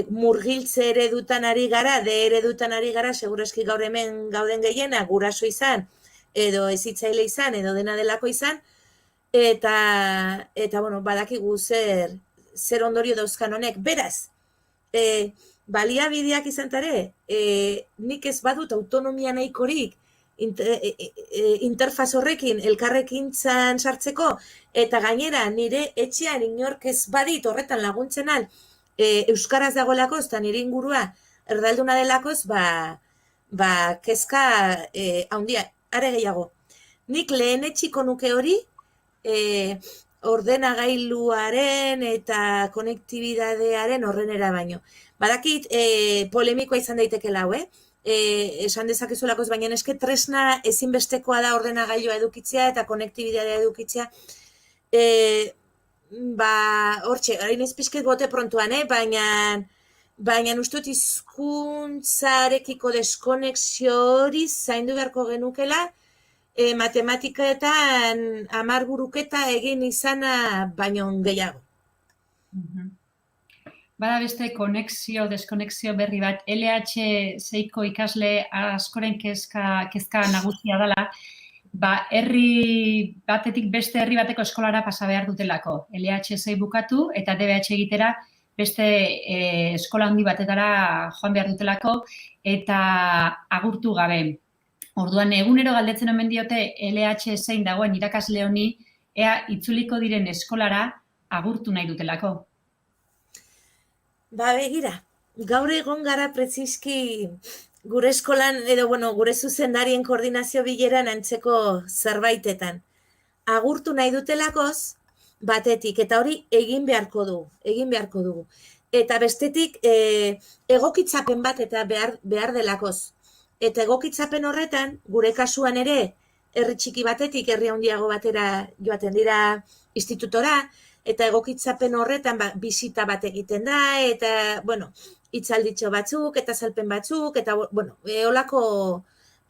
Murgiltze eredutan ari gara, eredutan ari gara, segurazki gaur hemen gauden gehiena, guraso izan, edo hezitzaile izan, edo dena delako izan, eta badakigu zer ondorio dauzkan honek. Beraz, baliabideak izan tare, nik ez badut autonomia nahikorik interfaz horrekin elkarrekintzan sartzeko, eta gainera nire etxean inork ez badit horretan laguntzen al, euskaraz dagoelakoz, eta nire ingurua erdalduna delakoz, kezka handia, are gehiago. Nik lehenetsiko nuke hori, ordenagailuaren eta konektibidadearen horrenera baino. Badakit polemikoa izan daitekela hau, esan dezakezulakoz, baina eske tresna ezinbestekoa da ordenagailua edukitzea eta konektibidadea edukitzea. Hortxe, hain ez pizket bote prontuan, baina uste dut hizkuntzarekiko deskonexio hori zaindu beharko genukela, matematiketan 10 guruketa egin izana baino gehiago. Bada beste konexio, deskonexio berri bat, LH6ko ikasle askoren kezka nagusia dela, herri batetik beste herri bateko eskolara pasa behar dutelako. LH6 bukatu eta DBH egitera beste eskola handi batetara joan behar dutelako eta agurtu gabe. Orduan, egunero galdetzen omen diote LH6 dagoen irakasle honi, ea itzuliko diren eskolara agurtu nahi dutelako. Begira, gaur egon gara preziski gure eskolan, gure zuzendarien koordinazio bileran antzeko zerbaitetan. Agurtu nahi dutelakoz, batetik, eta hori egin beharko dugu. Eta bestetik, egokitzapen bat eta behar delakoz. Eta egokitzapen horretan, gure kasuan ere, herri txiki batetik, herri handiago batera joaten dira institutora, eta egokitzapen horretan bisita bat egiten da, eta, hitzalditxo batzuk, eta salpen batzuk, eta, olako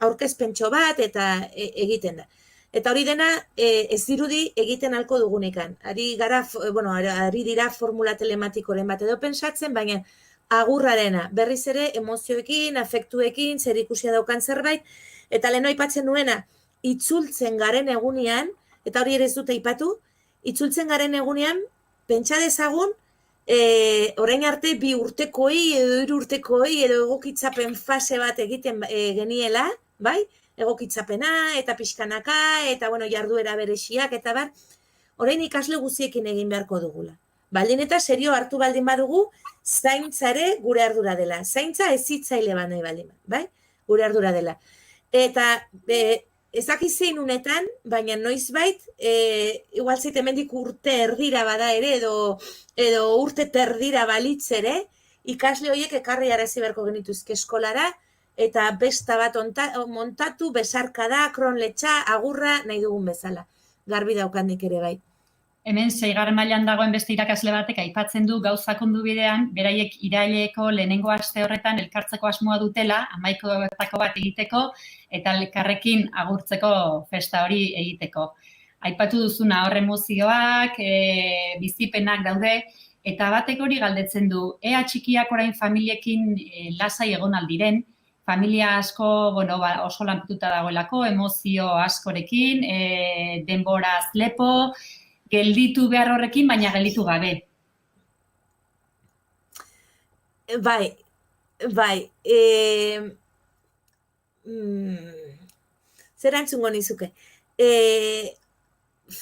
aurkezpentxo bat, eta egiten da. Eta hori dena, ez dirudi egiten halko dugunekan. Ari dira formula telematikoren bat edo pensatzen, baina agurrarena, berriz ere, emozioekin, afektuekin, zer ikusia daukan zerbait, eta lehen aipatzen nuena, itzultzen garen egunean, eta hori ere ez dute aipatu, itzultzen garen egunean, pentsa dezagun, orain arte 2 urtekoi edo 3 urtekoi edo egokitzapen fase bat egiten geniela, bai? Egokitzapena eta pixkanaka, eta jarduera berexiak, eta orain ikasle guziekin egin beharko dugula. Baldin eta serio hartu baldin badugu, zaintzare gure ardura dela. Zaintza ezitzaile nahi baldin, bai? Gure ardura dela. Eta ez dakiz zein unetan, baina noizbait, igual zeit hemendik urte erdira bada ere, edo urte terdira balitz ere, ikasle horiek ekarri arazi beharko genituzke eskolara, eta besta bat montatu, besarkada, kronletxa, agurra, nahi dugun bezala. Garbi daukandik ere bai. Hemen 6. mailan dagoen beste irakasle batek aipatzen du gauzak ondo bidean, beraiek iraileko lehenengo aste horretan elkartzeko asmoa dutela, 11 bat egiteko, eta elkarrekin agurtzeko festa hori egiteko. Aipatu duzuna hor emozioak, bizipenak daude, eta batek hori galdetzen du, ea txikiak orain familiekin lasai egon aldiren, familia asko, oso lanpetuta dagoelako, emozio askorekin, denboraz lepo, gelditu behar horrekin, baina gelditu gabe. Bai. Zer antzungo nizuke?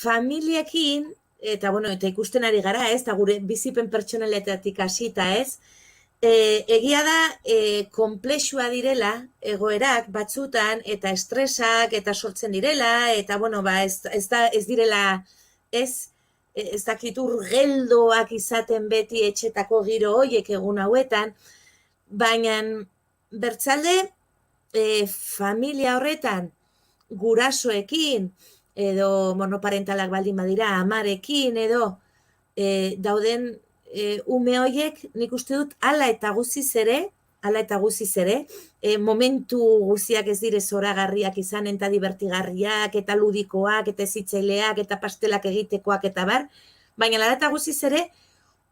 Familiekin, eta ikusten ari gara, eta gure bizipen pertsonaletatik hasita, egia da, konplexua direla, egoerak batzutan, eta estresak, eta sortzen direla, eta, ez direla, ez dakitur geldoak izaten beti etxetako giro hoiek egun hauetan, baina bertzalde familia horretan gurasoekin edo monoparentalak baldin badira amarekin edo dauden ume hoiek nik uste dut hala eta guziz ere, momentu guziak ez dire zoragarriak izan eta divertigarriak eta ludikoak eta ezitzaileak eta pastelak egitekoak eta baina hala eta guziz ere,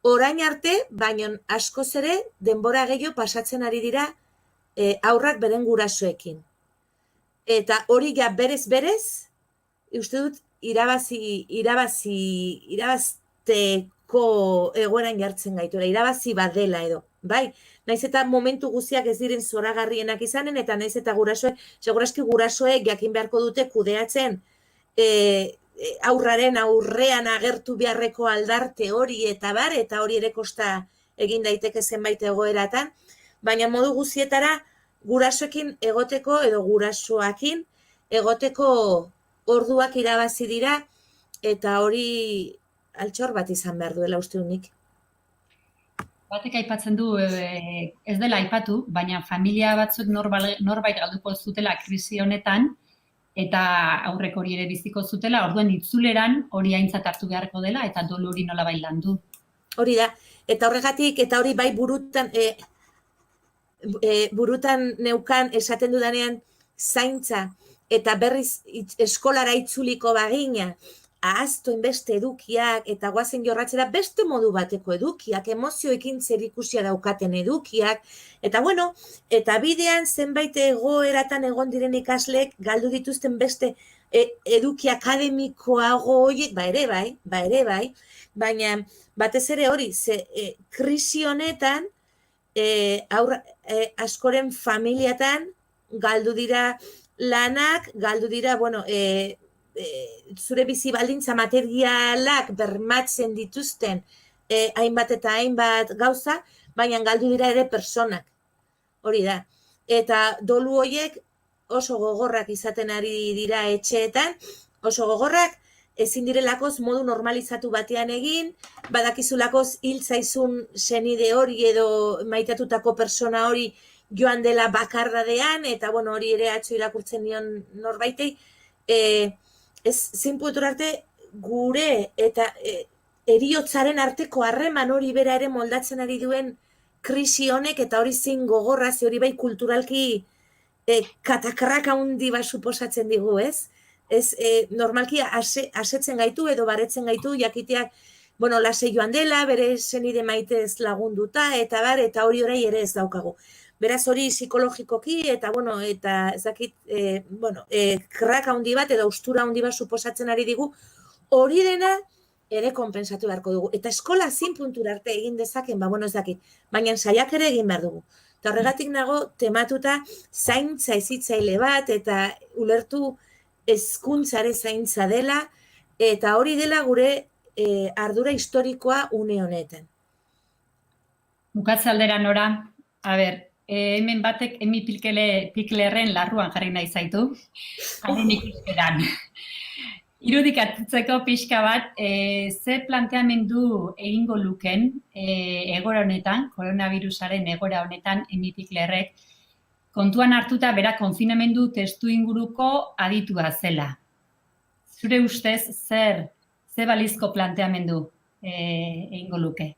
orain arte, baina askoz ere, denbora gehiago pasatzen ari dira aurrak beren gurasoekin. Eta hori ja berez, uste dut irabazteko egoeran jartzen gaitura, irabazi badela edo. Bai, naiz eta momentu guztiak ez diren zoragarrienak izanen, eta naiz eta segurazki gurasoek jakin beharko dute kudeatzen aurraren aurrean agertu beharreko aldarte hori eta hori ere kosta egin daiteke zenbait egoeratan, baina modu guztietara gurasoekin egoteko edo gurasoakin egoteko orduak irabazi dira, eta hori altxor bat izan behar duela uste unik. Batek aipatzen du, ez dela aipatu, baina familia batzuk norbait galduko zutela krisi honetan, eta aurrek hori ere biziko zutela, orduan itzuleran hori aintzat hartu beharko dela, eta dolu hori nolabait landu. Hori da, eta horregatik, eta hori bai burutan neukan esaten dudanean zaintza, eta berriz eskolara itzuliko bagina, ahaztuen beste edukiak, eta guazen jorratzera beste modu bateko edukiak, emozioekin zerikusia daukaten edukiak, eta bueno, eta bidean zenbait egoeratan egon diren ikasleek galdu dituzten beste eduki akademikoago horiek, ba ere bai, baina batez ere hori, krisi honetan, askoren familiatan galdu dira lanak, galdu dira, bueno, zure bizi baldintza materialak bermatzen dituzten hainbat eta hainbat gauza, baina galdu dira ere personak. Hori da. Eta dolu horiek oso gogorrak izaten ari dira etxeetan, oso gogorrak, ezin direlakoz modu normalizatu batean egin, badakizulakoz hil zaizun senide hori edo maitatutako persona hori joan dela bakardadean, eta bueno, hori ere atzo irakurtzen nion norbaitei, ez zinputur arte gure eta heriotzaren arteko harreman hori bera ere moldatzen ari duen krisi honek, eta hori zin gogorra, ze hori bai kulturalki katakarrak handi bat suposatzen digu, ez? Normalki asetzen gaitu edo baretzen gaitu jakiteak, bueno, lasei joan dela, bere senide maitez lagunduta, eta hori orai ere ez daukagu. Beraz hori psikologikoki, eta bueno, eta ezakit, krak handi bat edo ustura handi bat suposatzen ari digu, hori dena ere konpensatu beharko dugu. Eta eskola zin puntura arte egin dezaken, ez dakit, baina saiak ere egin behar dugu. Eta horregatik nago tematuta zaintza hezitzaile bat, eta ulertu hezkuntzare zaintza dela, eta hori dela gure ardura historikoa une honetan. Bukatze aldera Nora, hemen batek Emi Piklerren larruan jarri nahi zaitu, haren ikusperan. Irudikatzeko pixka bat, ze planteamendu egingo luken egora honetan, koronavirusaren egora honetan Emi Piklerrek, kontuan hartuta bera konfinamendu testu inguruko aditua zela. Zure ustez, ze balizko planteamendu egingo luke?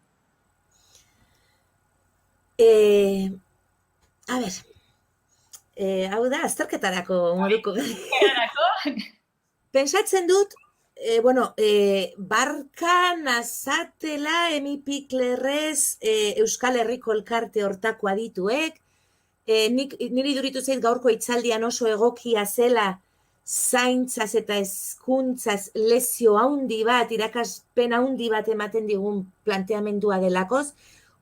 Hau da, azterketarako moduko. Pentsatzen dut, barkan azatela Emi Piklerrez Euskal Herriko elkarte hortako adituek, niri duritu zait gaurko hitzaldian oso egokia zela zaintzaz eta hezkuntzaz lezio handi bat, irakaspen handi bat ematen digun planteamendua delakoz,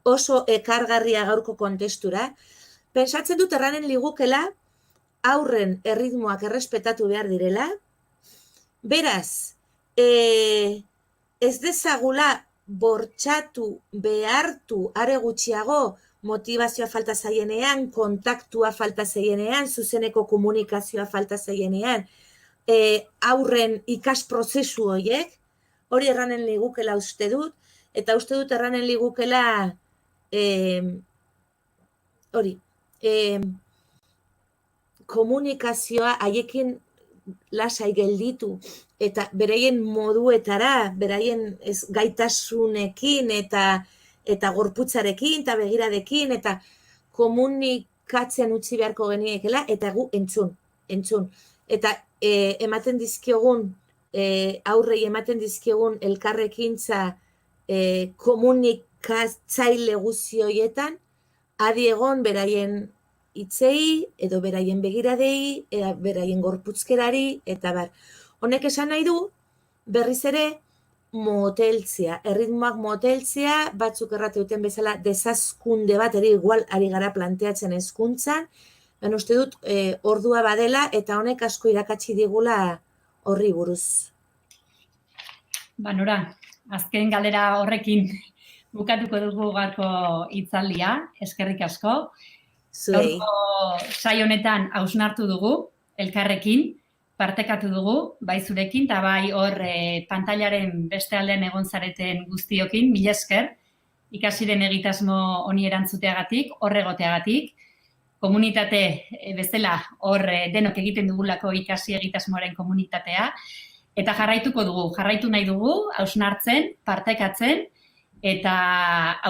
oso ekargarria gaurko kontestura. Pentsatzen dut erranen ligukela aurren erritmoak errespetatu behar direla. Beraz, ez dezagula bortxatu, behartu, are gutxiago, motivazioa falta zaienean, kontaktua falta zaienean, zuzeneko komunikazioa falta zaienean, aurren ikasprozesu horiek, hori erranen ligukela uste dut, eta uste dut erranen ligukela komunikazioa haiekin lasai gelditu, eta beraien moduetara, beraien gaitasunekin, eta gorputzarekin, eta begiradekin, eta komunikatzen utzi beharko geniekela, eta gu entzun. Eta ematen dizkiogun, aurrei ematen dizkiogun elkarrekintza komunikatzaile guzioietan, adi egon beraien hitzei, edo beraien begiradei, beraien gorputzkerari, eta bar. Honek esan nahi du, berriz ere, moteltzea, erritmoak moteltzea, batzuk errate duten bezala, desazkunde bat ere igual ari gara planteatzen hezkuntzan, uste dut ordua badela, eta honek asko irakatsi digula horri buruz. Nora, azken galdera horrekin bukatuko dugu gaurko hitzaldia, eskerrik asko. Zuei. Gaurko saio honetan hausnartu dugu, elkarrekin, partekatu dugu, bai zurekin, eta bai hor pantailaren beste aldean egon zareten guztiokin, mila esker, ikasiren egitasmo honi erantzuteagatik, hor egoteagatik, komunitate bezala hor denok egiten dugulako ikasi egitasmoaren komunitatea, eta jarraituko dugu, jarraitu nahi dugu, hausnartzen, partekatzen, eta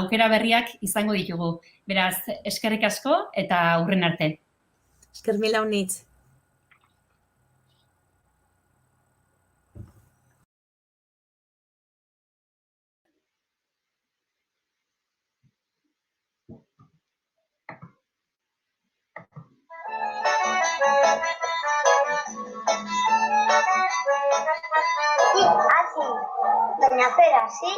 aukera berriak izango ditugu. Beraz, eskerrik asko eta hurren arte. Esker mila unitz. Hasi, baina zer hasi,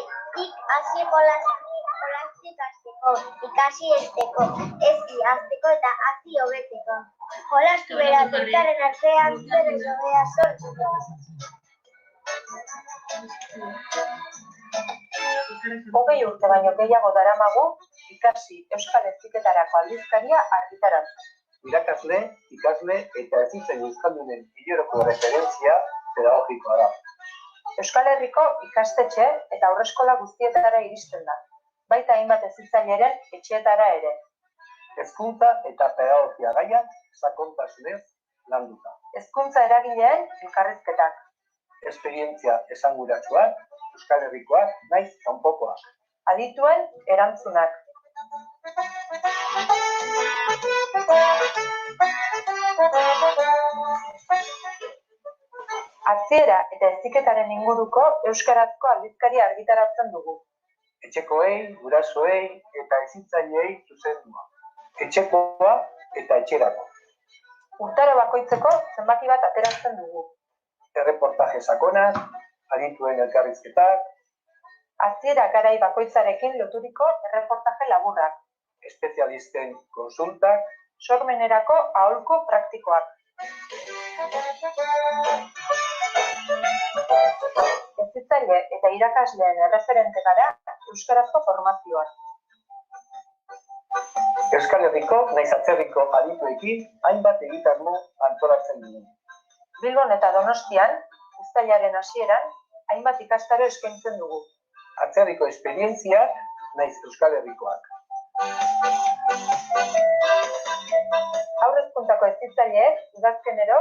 hasi jolasik hasteko, ikasi esteko, ezi hasteko eta hasi hobeteko. Jolastu bera elkarren artean zer ez hobea sortzeko. Hogei urte baino gehiago daramagu ikasi euskal heziketarako aldizkaria argitaratzen. Irakasle, ikasle eta hezitzen euskaldunen hileroko referentzia pedagogikoa da. Euskal Herriko ikastetxe eta haurreskola guztietara iristen da, baita hainbat hezitzaileren etxeetara ere. Hezkuntza eta pedagogia gaiak sakontasunez landuta. Hezkuntza eragileen elkarrizketak. Esperientzia esanguratsuak, Euskal Herrikoak naiz kanpokoak. Adituen erantzunak. Hasiera eta heziketaren inguruko euskarazko aldizkaria argitaratzen dugu. Etxekoei, gurasoei eta hezitzaileei zuzendua. Etxekoa eta etxerako. Urtaro bakoitzeko zenbaki bat ateratzen dugu. Erreportaje sakonak, adituen elkarrizketak, hasiera garai bakoitzarekin loturiko erreportaje laburrak. espezialisten konsultak, Sormenerako aholku praktikoak. Hezitzaile eta irakasleen erreferente gara euskarazko formazioan. Euskal Herriko naiz atzerriko adituekin hainbat egitasmo antolatzen dugu. Bilbon eta Donostian, uztailaren hasieran, hainbat ikastaro eskaintzen dugu. Atzerriko esperientziak naiz Euskal Herrikoak. Haur-hezkuntzako hezitzaileek udazkenero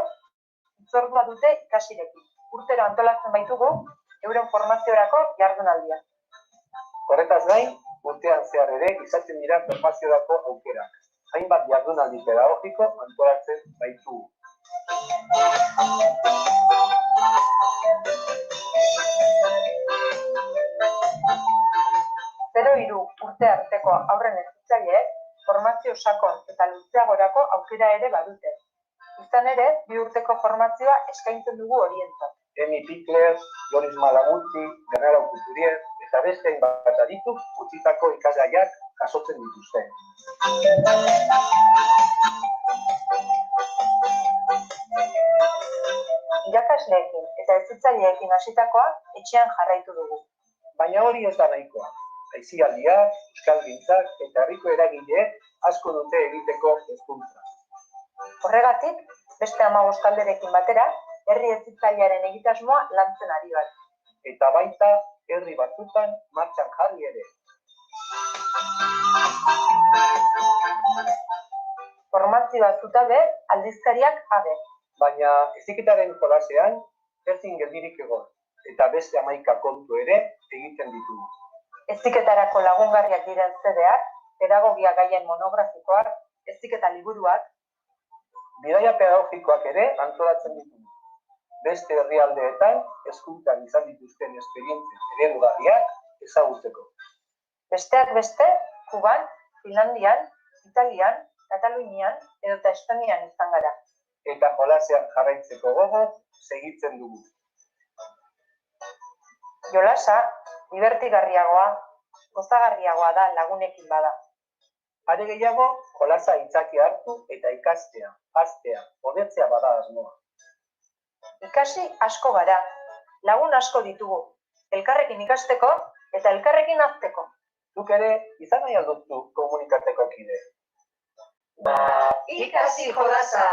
hitzordua dute ikasirekin. Urtero antolatzen baitugu euren formaziorako jardunaldia. Horretaz gain, urtean zehar ere izaten dira formaziorako aukerak. Hainbat jardunaldi pedagogiko antolatzen baitugu. Zero hiru urte arteko haurren hezitzaileek formazio sakon eta luzeagorako aukera ere badute. Izan ere, 2 urteko formazioa eskaintzen dugu horientzat. Emi Pikler, Joris Malagutzi, Genaro Couturier eta beste hainbat adituk utzitako ikasgaiak jasotzen dituzte. Irakasleekin eta hezitzaileekin hasitakoa etxean jarraitu dugu. Baina hori ez da nahikoa. Aisialdiak, euskalgintzak eta herriko eragileek asko dute egiteko hezkuntza. Horregatik, beste 15 talderekin batera, herri hezitzailearen egitasmoa lantzen ari gara. Eta baita herri batzutan martxan jarri ere. Formazioa zutabe, aldizkariak abe. Baina heziketaren jolasean ezin geldirik egon, eta beste 11 kontu ere egiten ditugu. Heziketarako lagungarriak diren zedeak, pedagogia gaien monografikoak, heziketa liburuak, Bidaia pedagogikoak ere antolatzen ditugu. Beste herrialdeetan hezkuntzan izan dituzten esperientzia eredugarriak ezagutzeko. besteak beste, Kuban, Finlandian, Italian, Katalunian edota Estonian izan gara. Eta jolasean jarraitzeko gogoz segitzen dugu. Jolasa, dibertigarriagoa, gozagarriagoa da lagunekin bada. Are gehiago, jolasa aitzaki hartu eta ikastea, haztea, hobetzea bada asmoa. Ikasi asko gara, lagun asko ditugu, elkarrekin ikasteko eta elkarrekin hazteko. Zuk ere, izan nahi alduzu komunitateko kide. Ikasi jolasa!